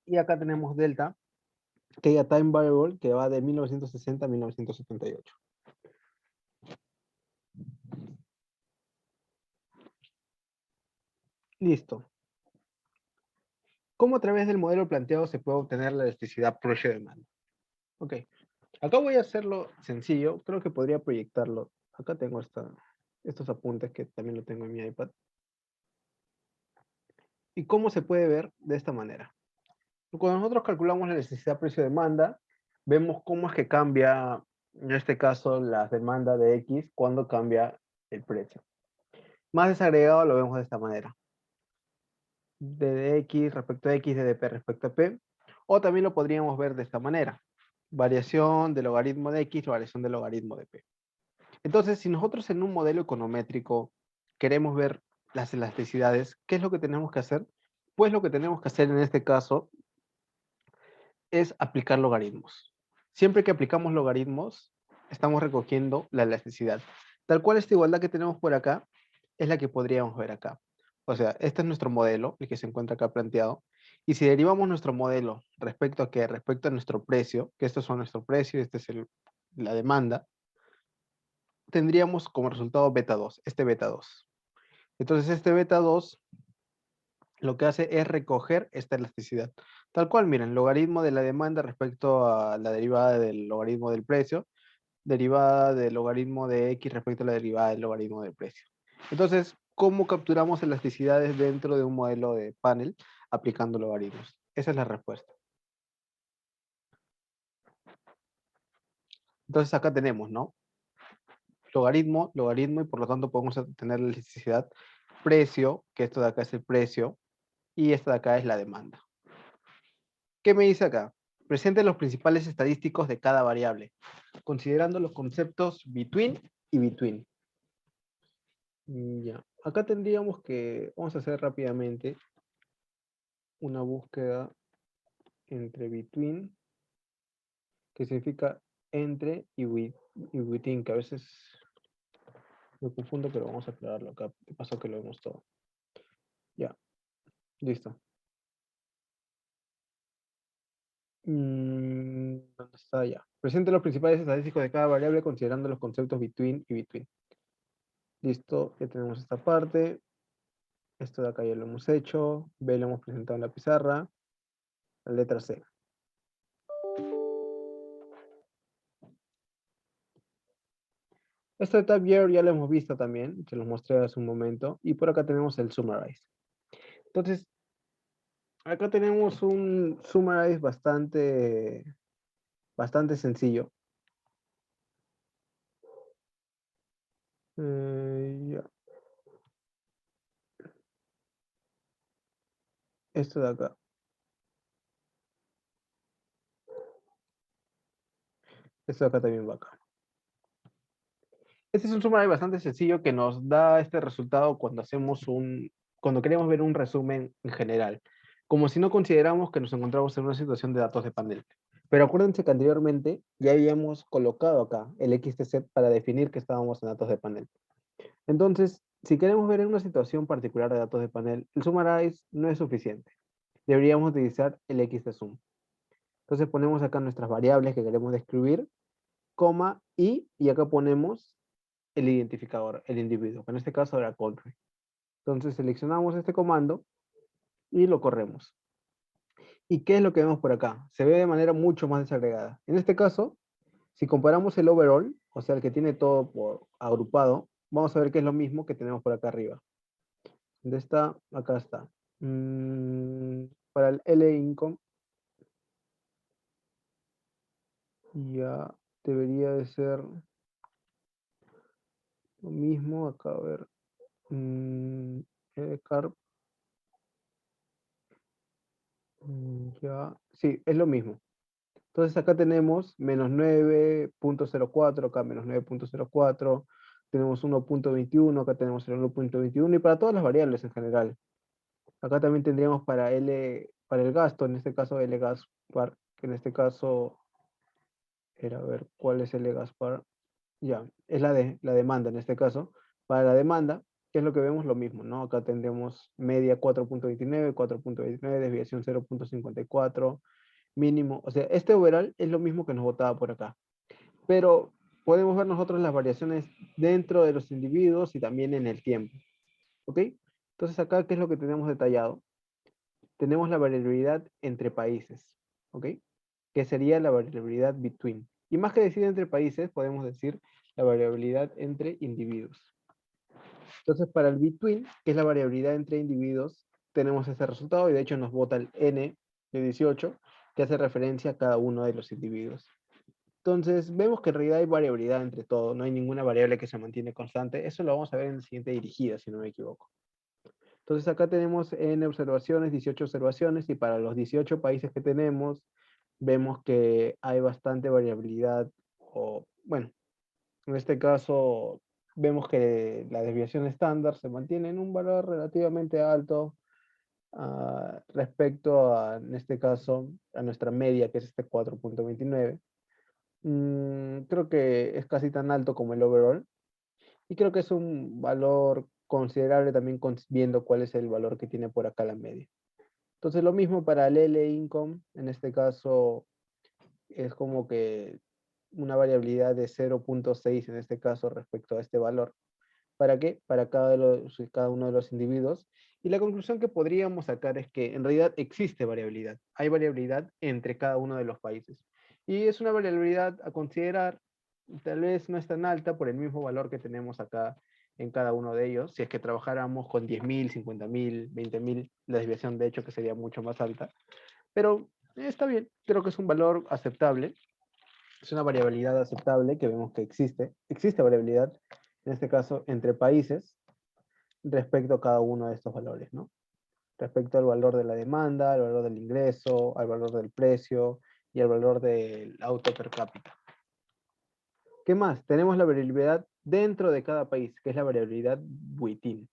Y acá tenemos delta, que ya time variable, que va de 1960 a 1978. Listo. ¿Cómo a través del modelo planteado se puede obtener la elasticidad precio-demanda? Ok. Acá voy a hacerlo sencillo. Creo que podría proyectarlo. Acá tengo estos apuntes que también lo tengo en mi iPad. ¿Y cómo se puede ver de esta manera? Cuando nosotros calculamos la necesidad precio-demanda, vemos cómo es que cambia, en este caso, la demanda de X cuando cambia el precio. Más desagregado lo vemos de esta manera. De X respecto a X, de DP respecto a P. O también lo podríamos ver de esta manera. Variación del logaritmo de X, variación del logaritmo de P. Entonces, si nosotros en un modelo econométrico queremos ver las elasticidades, ¿qué es lo que tenemos que hacer? Pues lo que tenemos que hacer en este caso es aplicar logaritmos. Siempre que aplicamos logaritmos, estamos recogiendo la elasticidad. Tal cual esta igualdad que tenemos por acá es la que podríamos ver acá. O sea, este es nuestro modelo, el que se encuentra acá planteado. Y si derivamos nuestro modelo respecto a qué, respecto a nuestro precio, que estos son nuestro precio, este es la demanda, tendríamos como resultado beta 2, este beta 2. Entonces este beta 2 lo que hace es recoger esta elasticidad. Tal cual, miren, logaritmo de la demanda respecto a la derivada del logaritmo del precio, derivada del logaritmo de X respecto a la derivada del logaritmo del precio. Entonces, ¿cómo capturamos elasticidades dentro de un modelo de panel aplicando logaritmos? Esa es la respuesta. Entonces acá tenemos, ¿no? Logaritmo, logaritmo, y por lo tanto podemos tener la elasticidad precio, que esto de acá es el precio, y esta de acá es la demanda. ¿Qué me dice acá? Presente los principales estadísticos de cada variable, considerando los conceptos between y between. Ya. Acá tendríamos que, vamos a hacer rápidamente una búsqueda entre between, que significa entre, y within, que a veces me confundo, pero vamos a aclararlo acá. De paso que lo vemos todo. Ya, listo. ¿Dónde está ya? Presente los principales estadísticos de cada variable considerando los conceptos between y between. Listo, ya tenemos esta parte. Esto de acá ya lo hemos hecho. B lo hemos presentado en la pizarra. La letra C. Esto de Tab Year ya lo hemos visto también. Se los mostré hace un momento. Y por acá tenemos el Summarize. Entonces, acá tenemos un Summarize bastante sencillo. Ya. esto de acá. Esto de acá también va acá. Este es un summary bastante sencillo que nos da este resultado cuando queremos ver un resumen en general, como si no consideramos que nos encontramos en una situación de datos de panel. Pero acuérdense que anteriormente ya habíamos colocado acá el XTZ para definir que estábamos en datos de panel. Entonces, si queremos ver en una situación particular de datos de panel, el summarize no es suficiente. Deberíamos utilizar el XTSUM. Entonces ponemos acá nuestras variables que queremos describir, coma, y acá ponemos el identificador, el individuo, que en este caso era country. Entonces seleccionamos este comando y lo corremos. ¿Y qué es lo que vemos por acá? Se ve de manera mucho más desagregada. En este caso, si comparamos el overall, o sea, el que tiene todo por agrupado, vamos a ver que es lo mismo que tenemos por acá arriba. ¿Dónde está? Acá está. Para el L income, ya debería de ser lo mismo. Acá, a ver. Carp. Ya. Sí, es lo mismo. Entonces acá tenemos menos 9.04, acá menos 9.04, tenemos 1.21, acá tenemos el 1.21 y para todas las variables en general. Acá también tendríamos para para el gasto, en este caso L gas par, que en este caso era, a ver, ¿cuál es L gas par? Ya, es la demanda en este caso. Para la demanda, ¿qué es lo que vemos? Lo mismo, ¿no? Acá tendremos media 4.29, 4.29, desviación 0.54, mínimo. O sea, este overall es lo mismo que nos botaba por acá. Pero podemos ver nosotros las variaciones dentro de los individuos y también en el tiempo. ¿Ok? Entonces acá, ¿qué es lo que tenemos detallado? Tenemos la variabilidad entre países. ¿Ok? Que sería la variabilidad between. Y más que decir entre países, podemos decir la variabilidad entre individuos. Entonces, para el between, que es la variabilidad entre individuos, tenemos este resultado y de hecho nos bota el n de 18, que hace referencia a cada uno de los individuos. Entonces, vemos que en realidad hay variabilidad entre todo, no hay ninguna variable que se mantiene constante. Eso lo vamos a ver en la siguiente dirigida, si no me equivoco. Entonces, acá tenemos n observaciones, 18 observaciones, y para los 18 países que tenemos, vemos que hay bastante variabilidad, o bueno, en este caso vemos que la desviación estándar se mantiene en un valor relativamente alto respecto a, en este caso, a nuestra media, que es este 4.29. Creo que es casi tan alto como el overall, y creo que es un valor considerable también viendo cuál es el valor que tiene por acá la media. Entonces lo mismo para el L income, en este caso es como que una variabilidad de 0.6 en este caso respecto a este valor. ¿Para qué? Para cada uno de los individuos. Y la conclusión que podríamos sacar es que en realidad existe variabilidad. Hay variabilidad entre cada uno de los países. Y es una variabilidad a considerar, tal vez no es tan alta por el mismo valor que tenemos acá en cada uno de ellos. Si es que trabajáramos con 10.000, 50.000, 20.000, la desviación de hecho que sería mucho más alta. Pero está bien, creo que es un valor aceptable. Es una variabilidad aceptable que vemos que existe. Existe variabilidad, en este caso, entre países respecto a cada uno de estos valores, ¿no? Respecto al valor de la demanda, al valor del ingreso, al valor del precio y al valor del auto per cápita. ¿Qué más? Tenemos la variabilidad dentro de cada país, que es la variabilidad within.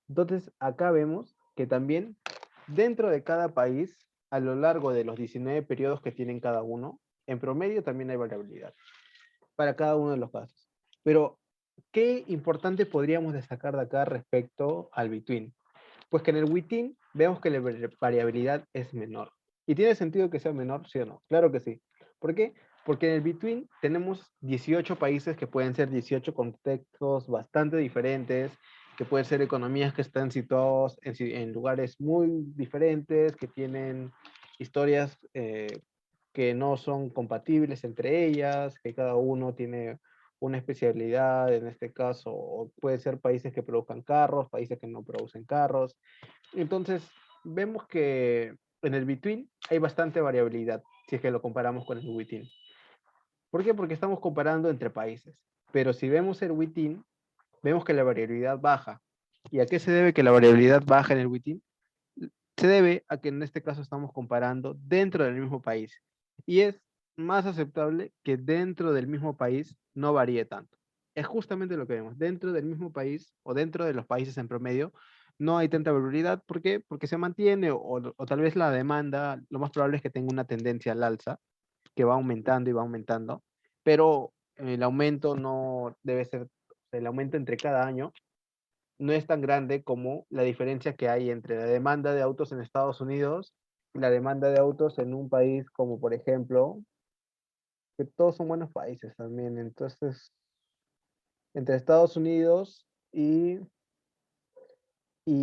Entonces, acá vemos que también dentro de cada país, a lo largo de los 19 periodos que tienen cada uno, en promedio también hay variabilidad para cada uno de los casos. Pero, ¿qué importante podríamos destacar de acá respecto al between? Pues que en el within vemos que la variabilidad es menor. ¿Y tiene sentido que sea menor, sí o no? Claro que sí. ¿Por qué? Porque en el between tenemos 18 países que pueden ser 18 contextos bastante diferentes, que pueden ser economías que están situados en lugares muy diferentes, que tienen historias que no son compatibles entre ellas, que cada uno tiene una especialidad, en este caso, o puede ser países que produzcan carros, países que no producen carros. Entonces, vemos que en el between hay bastante variabilidad, si es que lo comparamos con el within. ¿Por qué? Porque estamos comparando entre países. Pero si vemos el within, vemos que la variabilidad baja. ¿Y a qué se debe que la variabilidad baja en el within? Se debe a que en este caso estamos comparando dentro del mismo país y es más aceptable que dentro del mismo país no varíe tanto. Es justamente lo que vemos. Dentro del mismo país o dentro de los países en promedio no hay tanta variabilidad. ¿Por qué? Porque se mantiene o tal vez la demanda, lo más probable es que tenga una tendencia al alza, que va aumentando y va aumentando, pero el aumento no debe ser, el aumento entre cada año no es tan grande como la diferencia que hay entre la demanda de autos en Estados Unidos y la demanda de autos en un país como, por ejemplo, que todos son buenos países también. Entonces, entre Estados Unidos y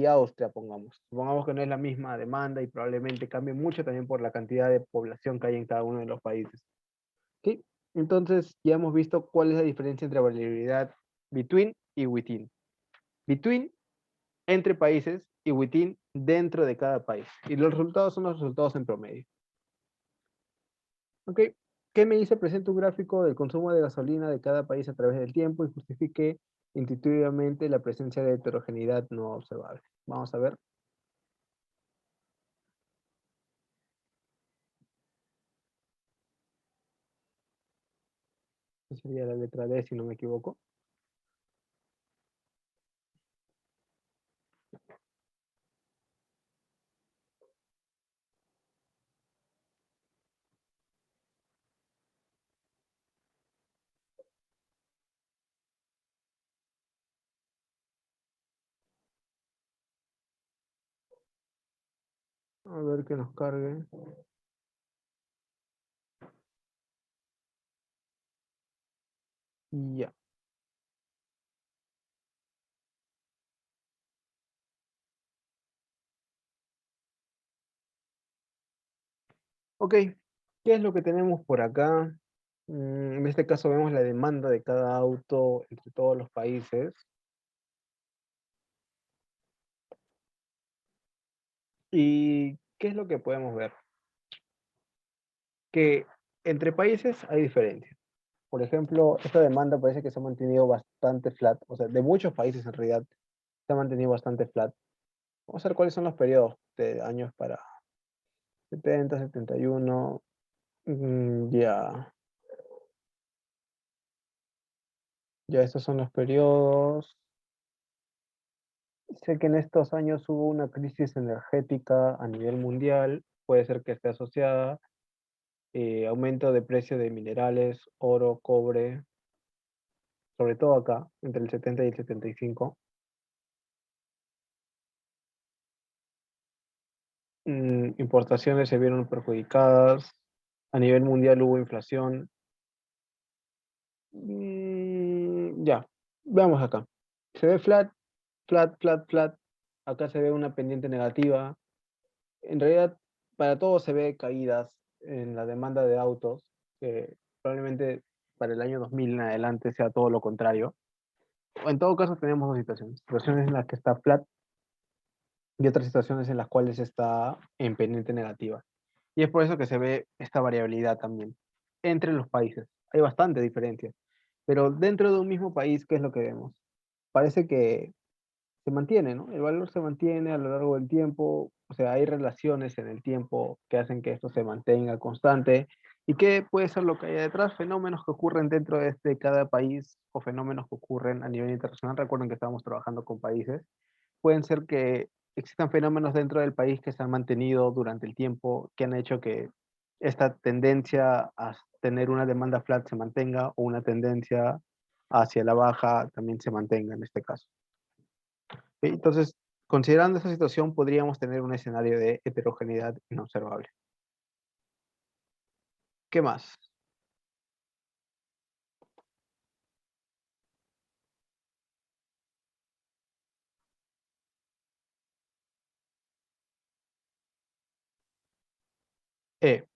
Austria, pongamos. Supongamos que no es la misma demanda y probablemente cambie mucho también por la cantidad de población que hay en cada uno de los países. ¿Sí? Entonces, ya hemos visto cuál es la diferencia entre variabilidad between y within. Between entre países y within dentro de cada país. Y los resultados son los resultados en promedio. ¿Ok? ¿Qué me dice? Presenta un gráfico del consumo de gasolina de cada país a través del tiempo y justifique intuitivamente la presencia de heterogeneidad no observable. Vamos a ver. Esa sería la letra D, si no me equivoco. A ver que nos cargue. Ya. Ok. ¿Qué es lo que tenemos por acá? En este caso vemos la demanda de cada auto entre todos los países. ¿Y qué es lo que podemos ver? Que entre países hay diferencias. Por ejemplo, esta demanda parece que se ha mantenido bastante flat, o sea, de muchos países en realidad se ha mantenido bastante flat. Vamos a ver cuáles son los periodos de años para 70, 71. Ya, ya estos son los periodos. Sé que en estos años hubo una crisis energética a nivel mundial, puede ser que esté asociada, aumento de precio de minerales, oro, cobre, sobre todo acá, entre el 70 y el 75. Importaciones se vieron perjudicadas, a nivel mundial hubo inflación. Ya, veamos acá. Se ve flat, flat, flat, flat. Acá se ve una pendiente negativa. En realidad, para todos se ve caídas en la demanda de autos, que probablemente para el año 2000 en adelante sea todo lo contrario. O en todo caso tenemos dos situaciones. Situaciones en las que está flat y otras situaciones en las cuales está en pendiente negativa. Y es por eso que se ve esta variabilidad también entre los países. Hay bastante diferencia. Pero dentro de un mismo país, ¿qué es lo que vemos? Parece que se mantiene, ¿no? El valor se mantiene a lo largo del tiempo, o sea, hay relaciones en el tiempo que hacen que esto se mantenga constante. ¿Y qué puede ser lo que hay detrás? Fenómenos que ocurren dentro de cada país o fenómenos que ocurren a nivel internacional. Recuerden que estamos trabajando con países. Pueden ser que existan fenómenos dentro del país que se han mantenido durante el tiempo, que han hecho que esta tendencia a tener una demanda flat se mantenga o una tendencia hacia la baja también se mantenga en este caso. Entonces, considerando esta situación, podríamos tener un escenario de heterogeneidad inobservable. ¿Qué más? E.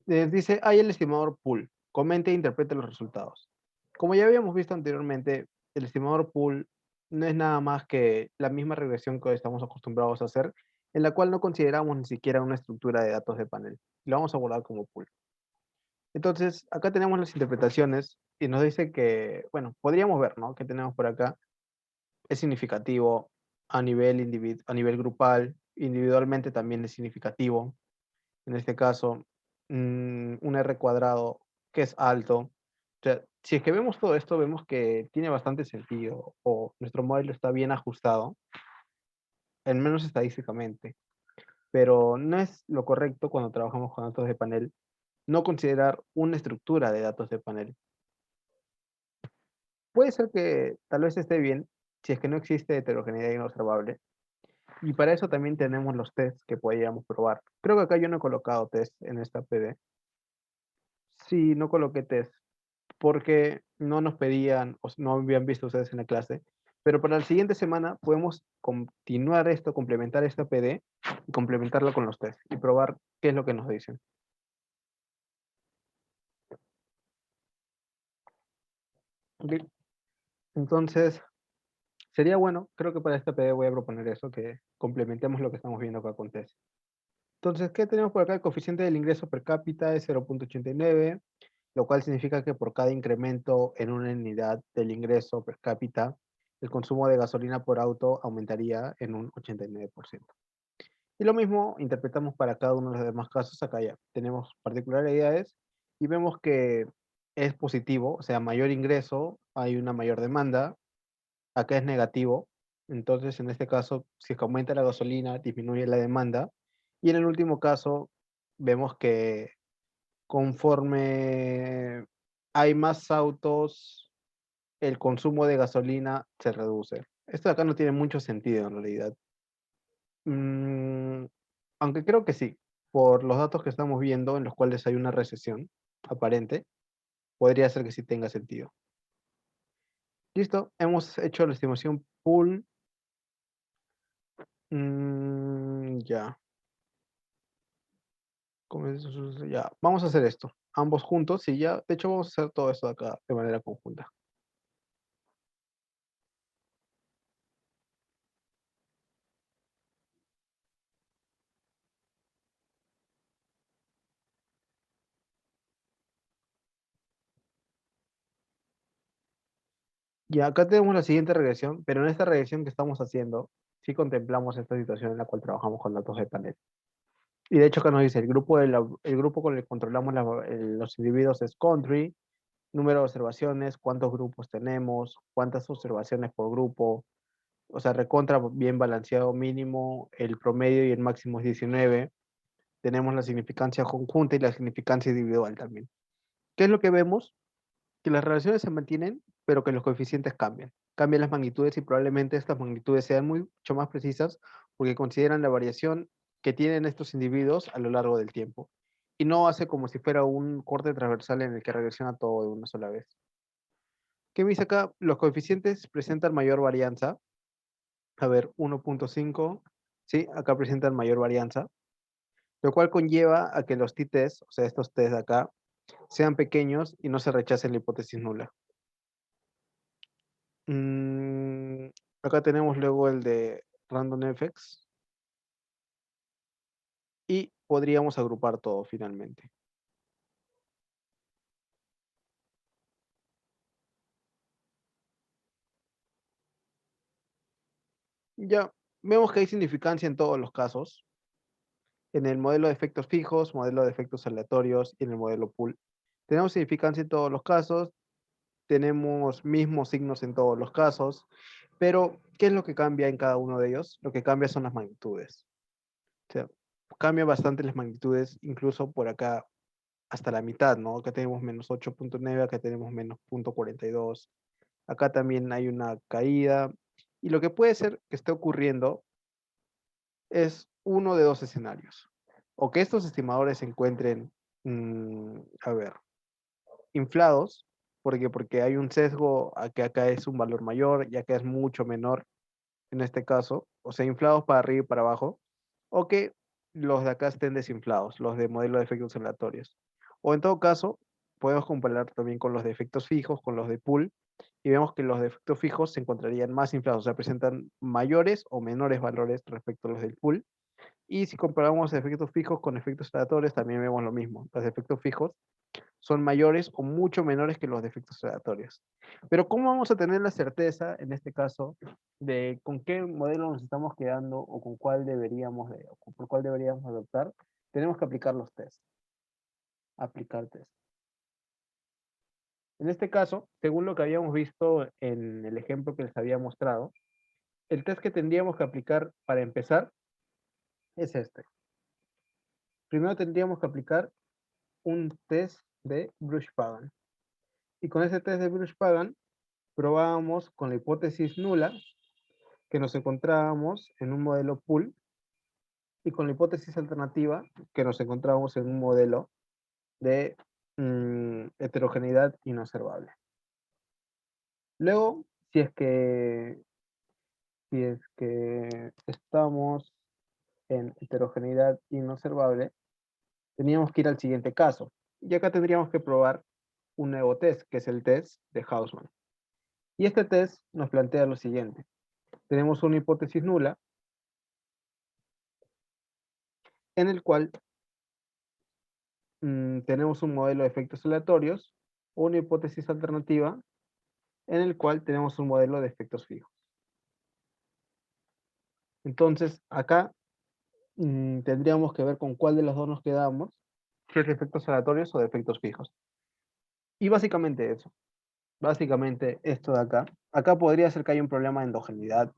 Dice, hay el estimador pool. Comente e interprete los resultados. Como ya habíamos visto anteriormente, el estimador pool no es nada más que la misma regresión que estamos acostumbrados a hacer, en la cual no consideramos ni siquiera una estructura de datos de panel. Lo vamos a abordar como pool. Entonces, acá tenemos las interpretaciones y nos dice que, bueno, podríamos ver, ¿no? ¿Qué tenemos por acá? Es significativo a nivel grupal individualmente también es significativo. En este caso, un R cuadrado que es alto. O sea, si es que vemos todo esto, vemos que tiene bastante sentido o nuestro modelo está bien ajustado, al menos estadísticamente. Pero no es lo correcto cuando trabajamos con datos de panel, no considerar una estructura de datos de panel. Puede ser que tal vez esté bien si es que no existe heterogeneidad inobservable. Y para eso también tenemos los tests que podríamos probar. Creo que acá yo no he colocado test en esta PD. Sí, no coloqué test porque no nos pedían o no habían visto ustedes en la clase. Pero para la siguiente semana podemos continuar esto, complementar esta PD y complementarla con los tests y probar qué es lo que nos dicen. ¿Ok? Entonces, sería bueno, creo que para esta PD voy a proponer eso, que complementemos lo que estamos viendo acá con test. Entonces, ¿qué tenemos por acá? El coeficiente del ingreso per cápita es 0.89, lo cual significa que por cada incremento en una unidad del ingreso per cápita, el consumo de gasolina por auto aumentaría en un 89%. Y lo mismo interpretamos para cada uno de los demás casos. Acá ya tenemos particularidades y vemos que es positivo, o sea, mayor ingreso, hay una mayor demanda. Acá es negativo. Entonces, en este caso, si es que aumenta la gasolina, disminuye la demanda. Y en el último caso, vemos que conforme hay más autos, el consumo de gasolina se reduce. Esto de acá no tiene mucho sentido en realidad. Mm, aunque creo que sí, por los datos que estamos viendo en los cuales hay una recesión aparente, podría ser que sí tenga sentido. Listo, hemos hecho la estimación pool. Ya. Ya, vamos a hacer esto, ambos juntos y ya, de hecho vamos a hacer todo esto acá de manera conjunta. Y acá tenemos la siguiente regresión, pero en esta regresión que estamos haciendo, sí contemplamos esta situación en la cual trabajamos con datos de panel. Y de hecho acá nos dice, el grupo con el que controlamos los individuos es country, número de observaciones, cuántos grupos tenemos, cuántas observaciones por grupo, o sea, recontra bien balanceado mínimo, el promedio y el máximo es 19. Tenemos la significancia conjunta y la significancia individual también. ¿Qué es lo que vemos? Que las relaciones se mantienen, pero que los coeficientes cambian. Cambian las magnitudes y probablemente estas magnitudes sean mucho más precisas porque consideran la variación que tienen estos individuos a lo largo del tiempo. Y no hace como si fuera un corte transversal en el que regresiona todo de una sola vez. ¿Qué me dice acá? Los coeficientes presentan mayor varianza. A ver, 1.5. Sí, acá presentan mayor varianza, lo cual conlleva a que los t-tests, o sea, estos test de acá, sean pequeños y no se rechace la hipótesis nula. Mm, acá tenemos luego el de RandomFX y podríamos agrupar todo finalmente. Ya vemos que hay significancia en todos los casos, en el modelo de efectos fijos, modelo de efectos aleatorios y en el modelo pool. Tenemos significancia en todos los casos, tenemos mismos signos en todos los casos, pero ¿qué es lo que cambia en cada uno de ellos? Lo que cambia son las magnitudes. O sea, cambia bastante las magnitudes, incluso por acá hasta la mitad, ¿no? Acá tenemos menos 8.9, acá tenemos menos 0.42, acá también hay una caída, y lo que puede ser que esté ocurriendo es uno de dos escenarios, o que estos estimadores se encuentren, a ver, inflados, porque hay un sesgo a que acá es un valor mayor y acá es mucho menor en este caso, o sea, inflados para arriba y para abajo, o que los de acá estén desinflados, los de modelo de efectos aleatorios. O en todo caso, podemos comparar también con los de efectos fijos, con los de pool, y vemos que los de efectos fijos se encontrarían más inflados, o sea, presentan mayores o menores valores respecto a los del pool. Y si comparamos efectos fijos con efectos aleatorios, también vemos lo mismo. Los efectos fijos son mayores o mucho menores que los defectos aleatorios. Pero ¿cómo vamos a tener la certeza, en este caso, de con qué modelo nos estamos quedando o con cuál deberíamos o por cuál deberíamos adoptar? Tenemos que aplicar los test. Aplicar test. En este caso, según lo que habíamos visto en el ejemplo que les había mostrado, el test que tendríamos que aplicar para empezar es este. Primero tendríamos que aplicar un test de Bruch-Pagan. Y con ese test de Bruch-Pagan probábamos con la hipótesis nula que nos encontrábamos en un modelo pool y con la hipótesis alternativa que nos encontrábamos en un modelo de heterogeneidad inobservable. Luego, si es que estamos en heterogeneidad inobservable, teníamos que ir al siguiente caso. Y acá tendríamos que probar un nuevo test, que es el test de Hausmann. Y este test nos plantea lo siguiente. Tenemos una hipótesis nula en el cual tenemos un modelo de efectos aleatorios, una hipótesis alternativa en el cual tenemos un modelo de efectos fijos. Entonces, acá tendríamos que ver con cuál de los dos nos quedamos, si es de efectos aleatorios o de efectos fijos. Y básicamente eso. Básicamente esto de acá. Acá podría ser que haya un problema de endogeneidad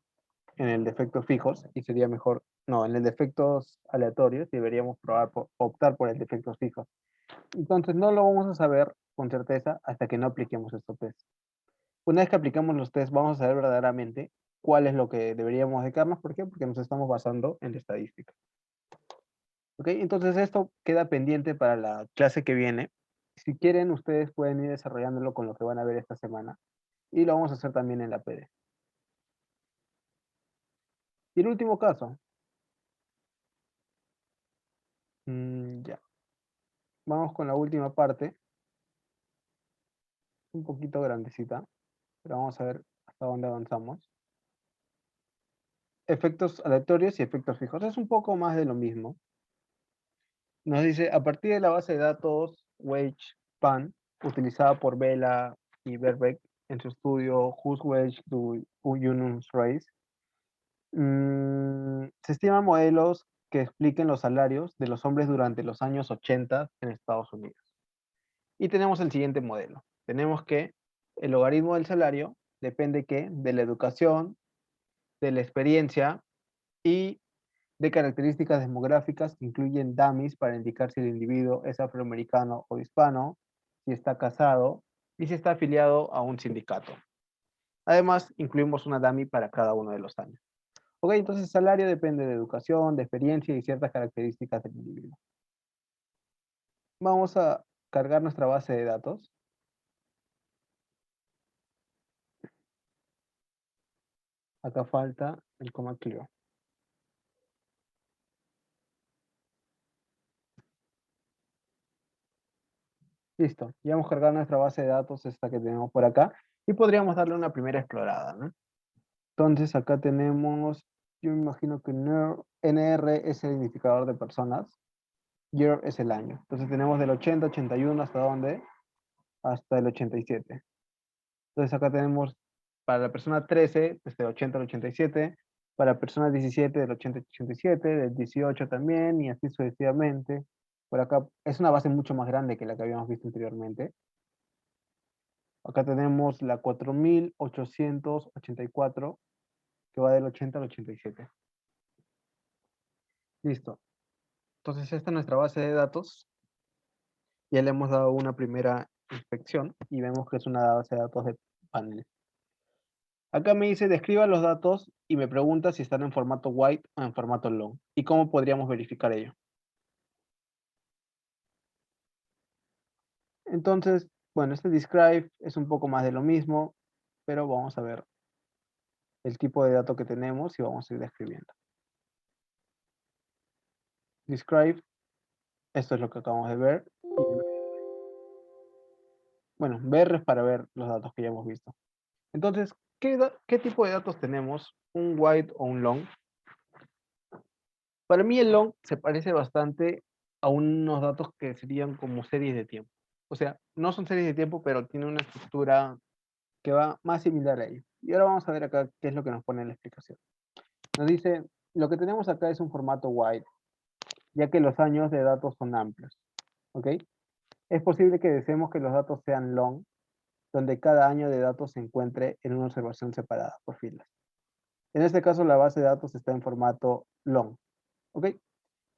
en el de efectos fijos y sería mejor, no, en el de efectos aleatorios deberíamos optar por el de efectos fijos. Entonces no lo vamos a saber con certeza hasta que no apliquemos estos test. Una vez que aplicamos los test, vamos a saber verdaderamente cuál es lo que deberíamos dedicarnos. ¿Por qué? Porque nos estamos basando en la estadística. ¿Ok? Entonces esto queda pendiente para la clase que viene. Si quieren, ustedes pueden ir desarrollándolo con lo que van a ver esta semana. Y lo vamos a hacer también en la PD. Y el último caso. Ya. Vamos con la última parte. Un poquito grandecita. Pero vamos a ver hasta dónde avanzamos. Efectos aleatorios y efectos fijos. Es un poco más de lo mismo. Nos dice, a partir de la base de datos Wedge-Pan, utilizada por Vela y Verbeek en su estudio Whose Wedge do Unions Raise, se estiman modelos que expliquen los salarios de los hombres durante los años 80 en Estados Unidos. Y tenemos el siguiente modelo. Tenemos que el logaritmo del salario depende ¿qué? De la educación, de la experiencia y de características demográficas que incluyen dummies para indicar si el individuo es afroamericano o hispano, si está casado y si está afiliado a un sindicato. Además, incluimos una dummy para cada uno de los años. Ok, entonces el salario depende de educación, de experiencia y ciertas características del individuo. Vamos a cargar nuestra base de datos. Acá falta el coma clear. Listo, ya hemos cargado nuestra base de datos, esta que tenemos por acá, y podríamos darle una primera explorada, ¿no? Entonces acá tenemos, yo me imagino que NR es el identificador de personas, year es el año. Entonces tenemos del 80, 81, ¿hasta dónde? Hasta el 87. Entonces acá tenemos para la persona 13, desde el 80 al 87, para la persona 17, del 80 al 87, del 18 también, y así sucesivamente. Por acá es una base mucho más grande que la que habíamos visto anteriormente. Acá tenemos la 4884, que va del 80 al 87. Listo. Entonces esta es nuestra base de datos. Ya le hemos dado una primera inspección y vemos que es una base de datos de panel. Acá me dice, describa los datos y me pregunta si están en formato white o en formato long. ¿Y cómo podríamos verificar ello? Entonces, bueno, este describe es un poco más de lo mismo, pero vamos a ver el tipo de dato que tenemos y vamos a ir describiendo. Describe, esto es lo que acabamos de ver. Bueno, ver es para ver los datos que ya hemos visto. Entonces, ¿qué tipo de datos tenemos? ¿Un white o un long? Para mí el long se parece bastante a unos datos que serían como series de tiempo. O sea, no son series de tiempo, pero tiene una estructura que va más similar a ello. Y ahora vamos a ver acá qué es lo que nos pone en la explicación. Nos dice, lo que tenemos acá es un formato wide, ya que los años de datos son amplios. ¿Ok? Es posible que deseemos que los datos sean long, donde cada año de datos se encuentre en una observación separada por filas. En este caso, la base de datos está en formato long. ¿Ok?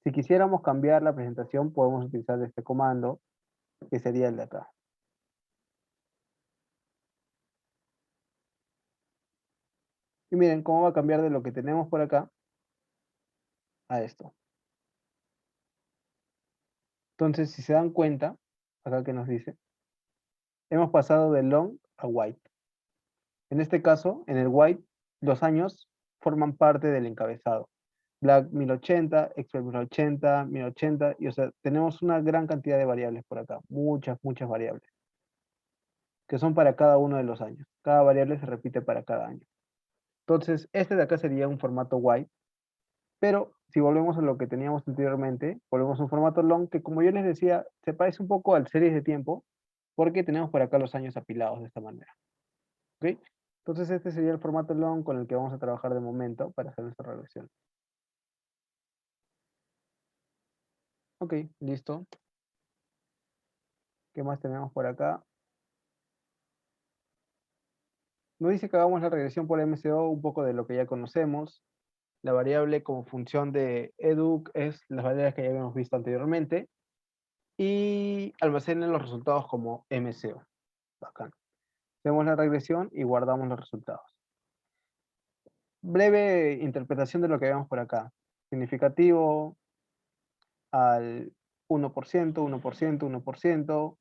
Si quisiéramos cambiar la presentación, podemos utilizar este comando, que sería el de acá. Y miren cómo va a cambiar de lo que tenemos por acá a esto. Entonces, si se dan cuenta, acá que nos dice, hemos pasado de long a white. En este caso, en el white, los años forman parte del encabezado. Black 1080, Expert 1080, 1080, y o sea, tenemos una gran cantidad de variables por acá, muchas variables, que son para cada uno de los años. Cada variable se repite para cada año. Entonces, este de acá sería un formato white, pero si volvemos a lo que teníamos anteriormente, volvemos a un formato long, que como yo les decía, se parece un poco al series de tiempo, porque tenemos por acá los años apilados de esta manera. ¿Ok? Entonces este sería el formato long con el que vamos a trabajar de momento para hacer nuestra regresión. Ok, listo. ¿Qué más tenemos por acá? Nos dice que hagamos la regresión por MCO, un poco de lo que ya conocemos. La variable como función de educ es las variables que ya habíamos visto anteriormente. Y almacenen los resultados como MCO. Bacán. Hacemos la regresión y guardamos los resultados. Breve interpretación de lo que vemos por acá. Significativo al 1%, 1%, 1%.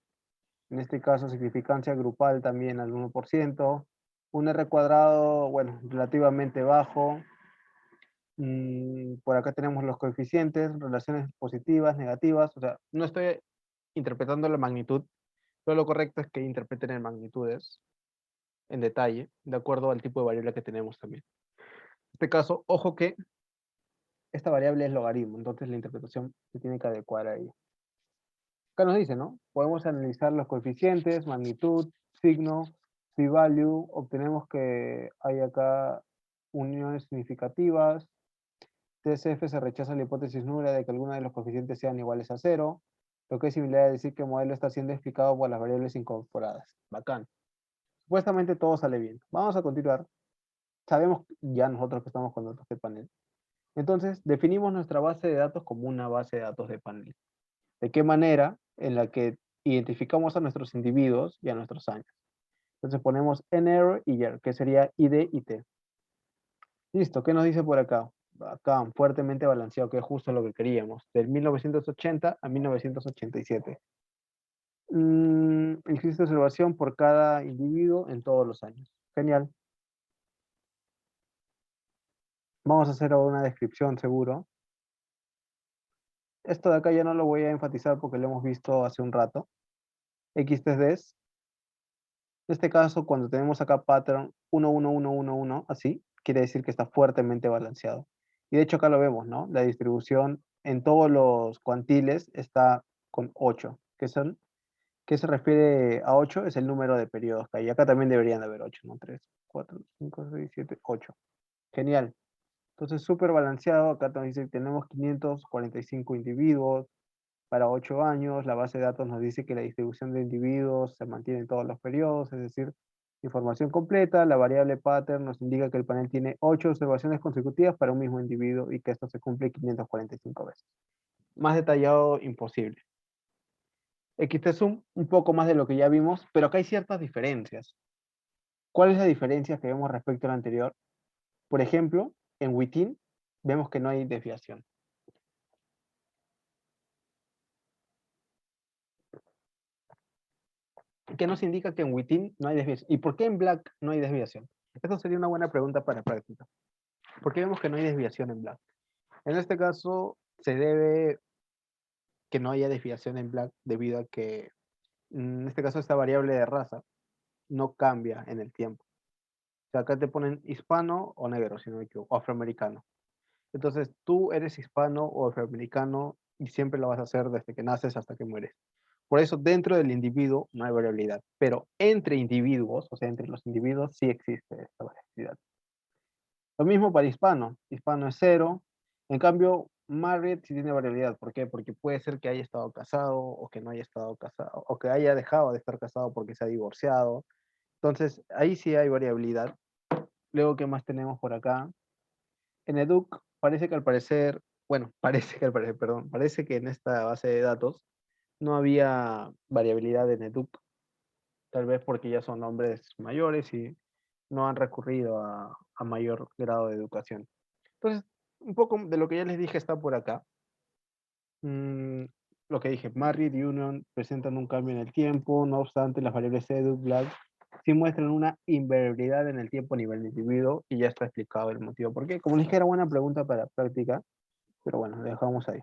En este caso, significancia grupal también al 1%. Un R cuadrado, bueno, relativamente bajo. Por acá tenemos los coeficientes, relaciones positivas, negativas. O sea, no estoy interpretando la magnitud, pero lo correcto es que interpreten en magnitudes, en detalle, de acuerdo al tipo de variable que tenemos también. En este caso, ojo que esta variable es logaritmo, entonces la interpretación se tiene que adecuar a ella. Acá nos dice, ¿no? Podemos analizar los coeficientes, magnitud, signo, p-value, obtenemos que hay acá uniones significativas. TSF se rechaza la hipótesis nula de que alguno de los coeficientes sean iguales a cero, lo que es similar a decir que el modelo está siendo explicado por las variables incorporadas. Bacán. Supuestamente todo sale bien. Vamos a continuar. Sabemos ya nosotros que estamos con datos de panel. Entonces, definimos nuestra base de datos como una base de datos de panel. ¿De qué manera? En la que identificamos a nuestros individuos y a nuestros años. Entonces ponemos NR y YER, que sería ID y T. Listo, ¿qué nos dice por acá? Acá, fuertemente balanceado, que es justo lo que queríamos. Del 1980 a 1987. Existe observación por cada individuo en todos los años. Genial. Vamos a hacer ahora una descripción seguro. Esto de acá ya no lo voy a enfatizar porque lo hemos visto hace un rato. XTDs. En este caso, cuando tenemos acá pattern 1, 1, 1, 1, 1, así, quiere decir que está fuertemente balanceado. Y de hecho acá lo vemos, ¿no? La distribución en todos los cuantiles está con 8, que son, ¿qué se refiere a 8? Es el número de periodos que hay. Acá también deberían de haber 8, ¿no? 3, 4, 5, 6, 7, 8. Genial. Entonces, súper balanceado. Acá nos dice que tenemos 545 individuos para 8 años. La base de datos nos dice que la distribución de individuos se mantiene en todos los periodos, es decir, información completa. La variable pattern nos indica que el panel tiene 8 observaciones consecutivas para un mismo individuo y que esto se cumple 545 veces. Más detallado, imposible. XTSUM, un poco más de lo que ya vimos, pero acá hay ciertas diferencias. ¿Cuál es la diferencia que vemos respecto al anterior? Por ejemplo, en Within vemos que no hay desviación. ¿Qué nos indica que en Within no hay desviación? ¿Y por qué en Black no hay desviación? Eso sería una buena pregunta para práctica. ¿Por qué vemos que no hay desviación en Black? En este caso, se debe que no haya desviación en Black debido a que, en este caso, esta variable de raza no cambia en el tiempo. O sea, acá te ponen hispano o negro, si no me equivoco, o afroamericano. Entonces, tú eres hispano o afroamericano y siempre lo vas a hacer desde que naces hasta que mueres. Por eso dentro del individuo no hay variabilidad, pero entre individuos, o sea, entre los individuos sí existe esta variabilidad. Lo mismo para hispano. Hispano es 0. En cambio, married sí tiene variabilidad. ¿Por qué? Porque puede ser que haya estado casado o que no haya estado casado, o que haya dejado de estar casado porque se ha divorciado. Entonces, ahí sí hay variabilidad. Luego, ¿qué más tenemos por acá? En Educ parece que al parecer, bueno, parece que al parecer, perdón, parece que en esta base de datos no había variabilidad en Educ, tal vez porque ya son hombres mayores y no han recurrido a mayor grado de educación. Entonces, un poco de lo que ya les dije está por acá. Mm, lo que dije, Married y Union presentan un cambio en el tiempo, no obstante, las variables Edu, Black, sí muestran una invariabilidad en el tiempo a nivel de individuo y ya está explicado el motivo por qué. Como les dije, era buena pregunta para práctica, pero bueno, lo dejamos ahí.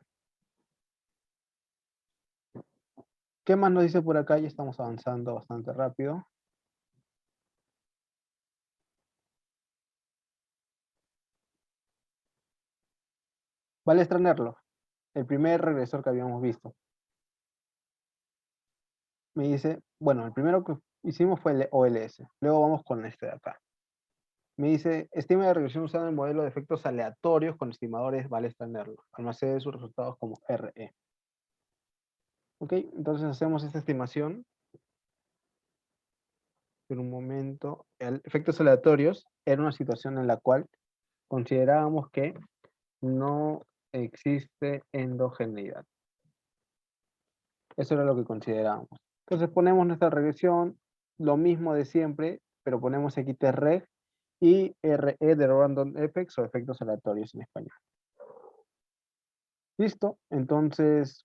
¿Qué más nos dice por acá? Ya estamos avanzando bastante rápido. Vale extraerlo. El primer regresor que habíamos visto. Me dice, bueno, el primero que hicimos fue el OLS. Luego vamos con este de acá. Me dice, estima de regresión usando el modelo de efectos aleatorios con estimadores vale extenderlo. Almacene sus resultados como RE. Ok, entonces hacemos esta estimación. En un momento, efectos aleatorios era una situación en la cual considerábamos que no existe endogeneidad. Eso era lo que considerábamos. Entonces ponemos nuestra regresión, lo mismo de siempre, pero ponemos XTREG y RE de Random Effects o efectos aleatorios en español. Listo, entonces,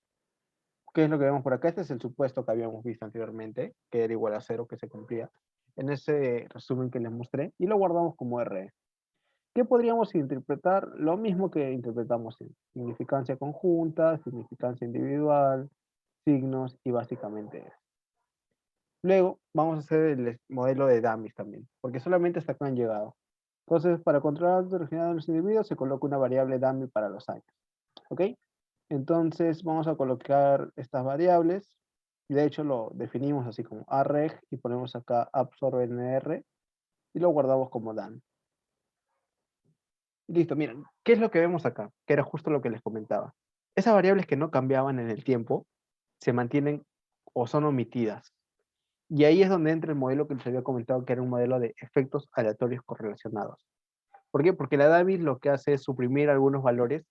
¿qué es lo que vemos por acá? Este es el supuesto que habíamos visto anteriormente, que era igual a 0, que se cumplía, en ese resumen que les mostré, y lo guardamos como RE. ¿Qué podríamos interpretar? Lo mismo que interpretamos en significancia conjunta, significancia individual, signos y básicamente eso. Luego vamos a hacer el modelo de dummies también, porque solamente hasta acá han llegado. Entonces, para controlar la original de los individuos, se coloca una variable dummy para los años. ¿Ok? Entonces, vamos a colocar estas variables. Y de hecho, lo definimos así como arreg y ponemos acá absorbenr y lo guardamos como dan. Listo, miren, ¿qué es lo que vemos acá? Que era justo lo que les comentaba. Esas variables que no cambiaban en el tiempo se mantienen o son omitidas. Y ahí es donde entra el modelo que les había comentado, que era un modelo de efectos aleatorios correlacionados. ¿Por qué? Porque la DAVI lo que hace es suprimir algunos valores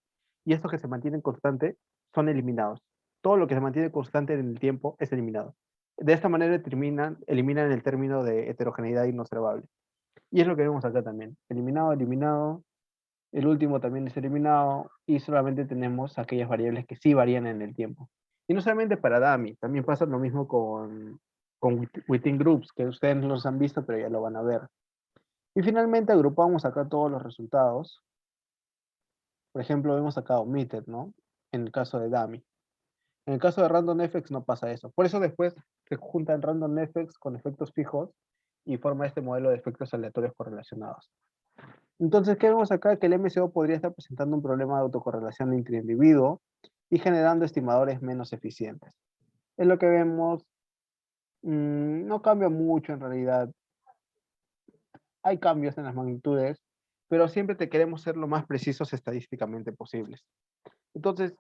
y estos que se mantienen constantes son eliminados. Todo lo que se mantiene constante en el tiempo es eliminado. De esta manera eliminan el término de heterogeneidad inobservable. Y es lo que vemos acá también. Eliminado, eliminado. El último también es eliminado y solamente tenemos aquellas variables que sí varían en el tiempo. Y no solamente para DAMI, también pasa lo mismo con within groups, que ustedes no los han visto, pero ya lo van a ver. Y finalmente agrupamos acá todos los resultados. Por ejemplo, vemos acá omitted, ¿no? En el caso de dummy. En el caso de random effects no pasa eso. Por eso después se juntan random effects con efectos fijos y forma este modelo de efectos aleatorios correlacionados. Entonces, ¿qué vemos acá? Que el MCO podría estar presentando un problema de autocorrelación entre individuo y generando estimadores menos eficientes. Es lo que vemos. No cambia mucho en realidad. Hay cambios en las magnitudes, pero siempre te queremos ser lo más precisos estadísticamente posibles. Entonces,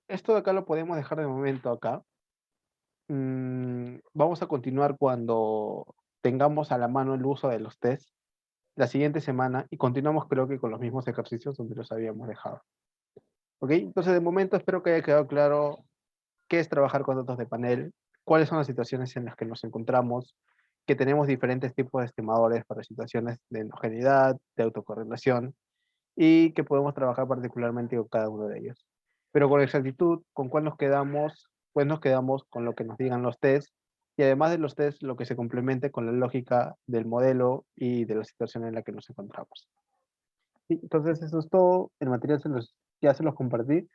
esto de acá lo podemos dejar de momento acá. Vamos a continuar cuando tengamos a la mano el uso de los tests la siguiente semana y continuamos creo que con los mismos ejercicios donde los habíamos dejado. ¿Ok? Entonces, de momento espero que haya quedado claro qué es trabajar con datos de panel, cuáles son las situaciones en las que nos encontramos, que tenemos diferentes tipos de estimadores para situaciones de endogeneidad, de autocorrelación, y que podemos trabajar particularmente con cada uno de ellos. Pero con exactitud, ¿con cuál nos quedamos? Pues nos quedamos con lo que nos digan los tests, y además de los tests, lo que se complemente con la lógica del modelo y de la situación en la que nos encontramos. Sí, entonces eso es todo. El material ya se los compartí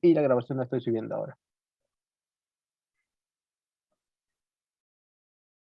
y la grabación la estoy subiendo ahora.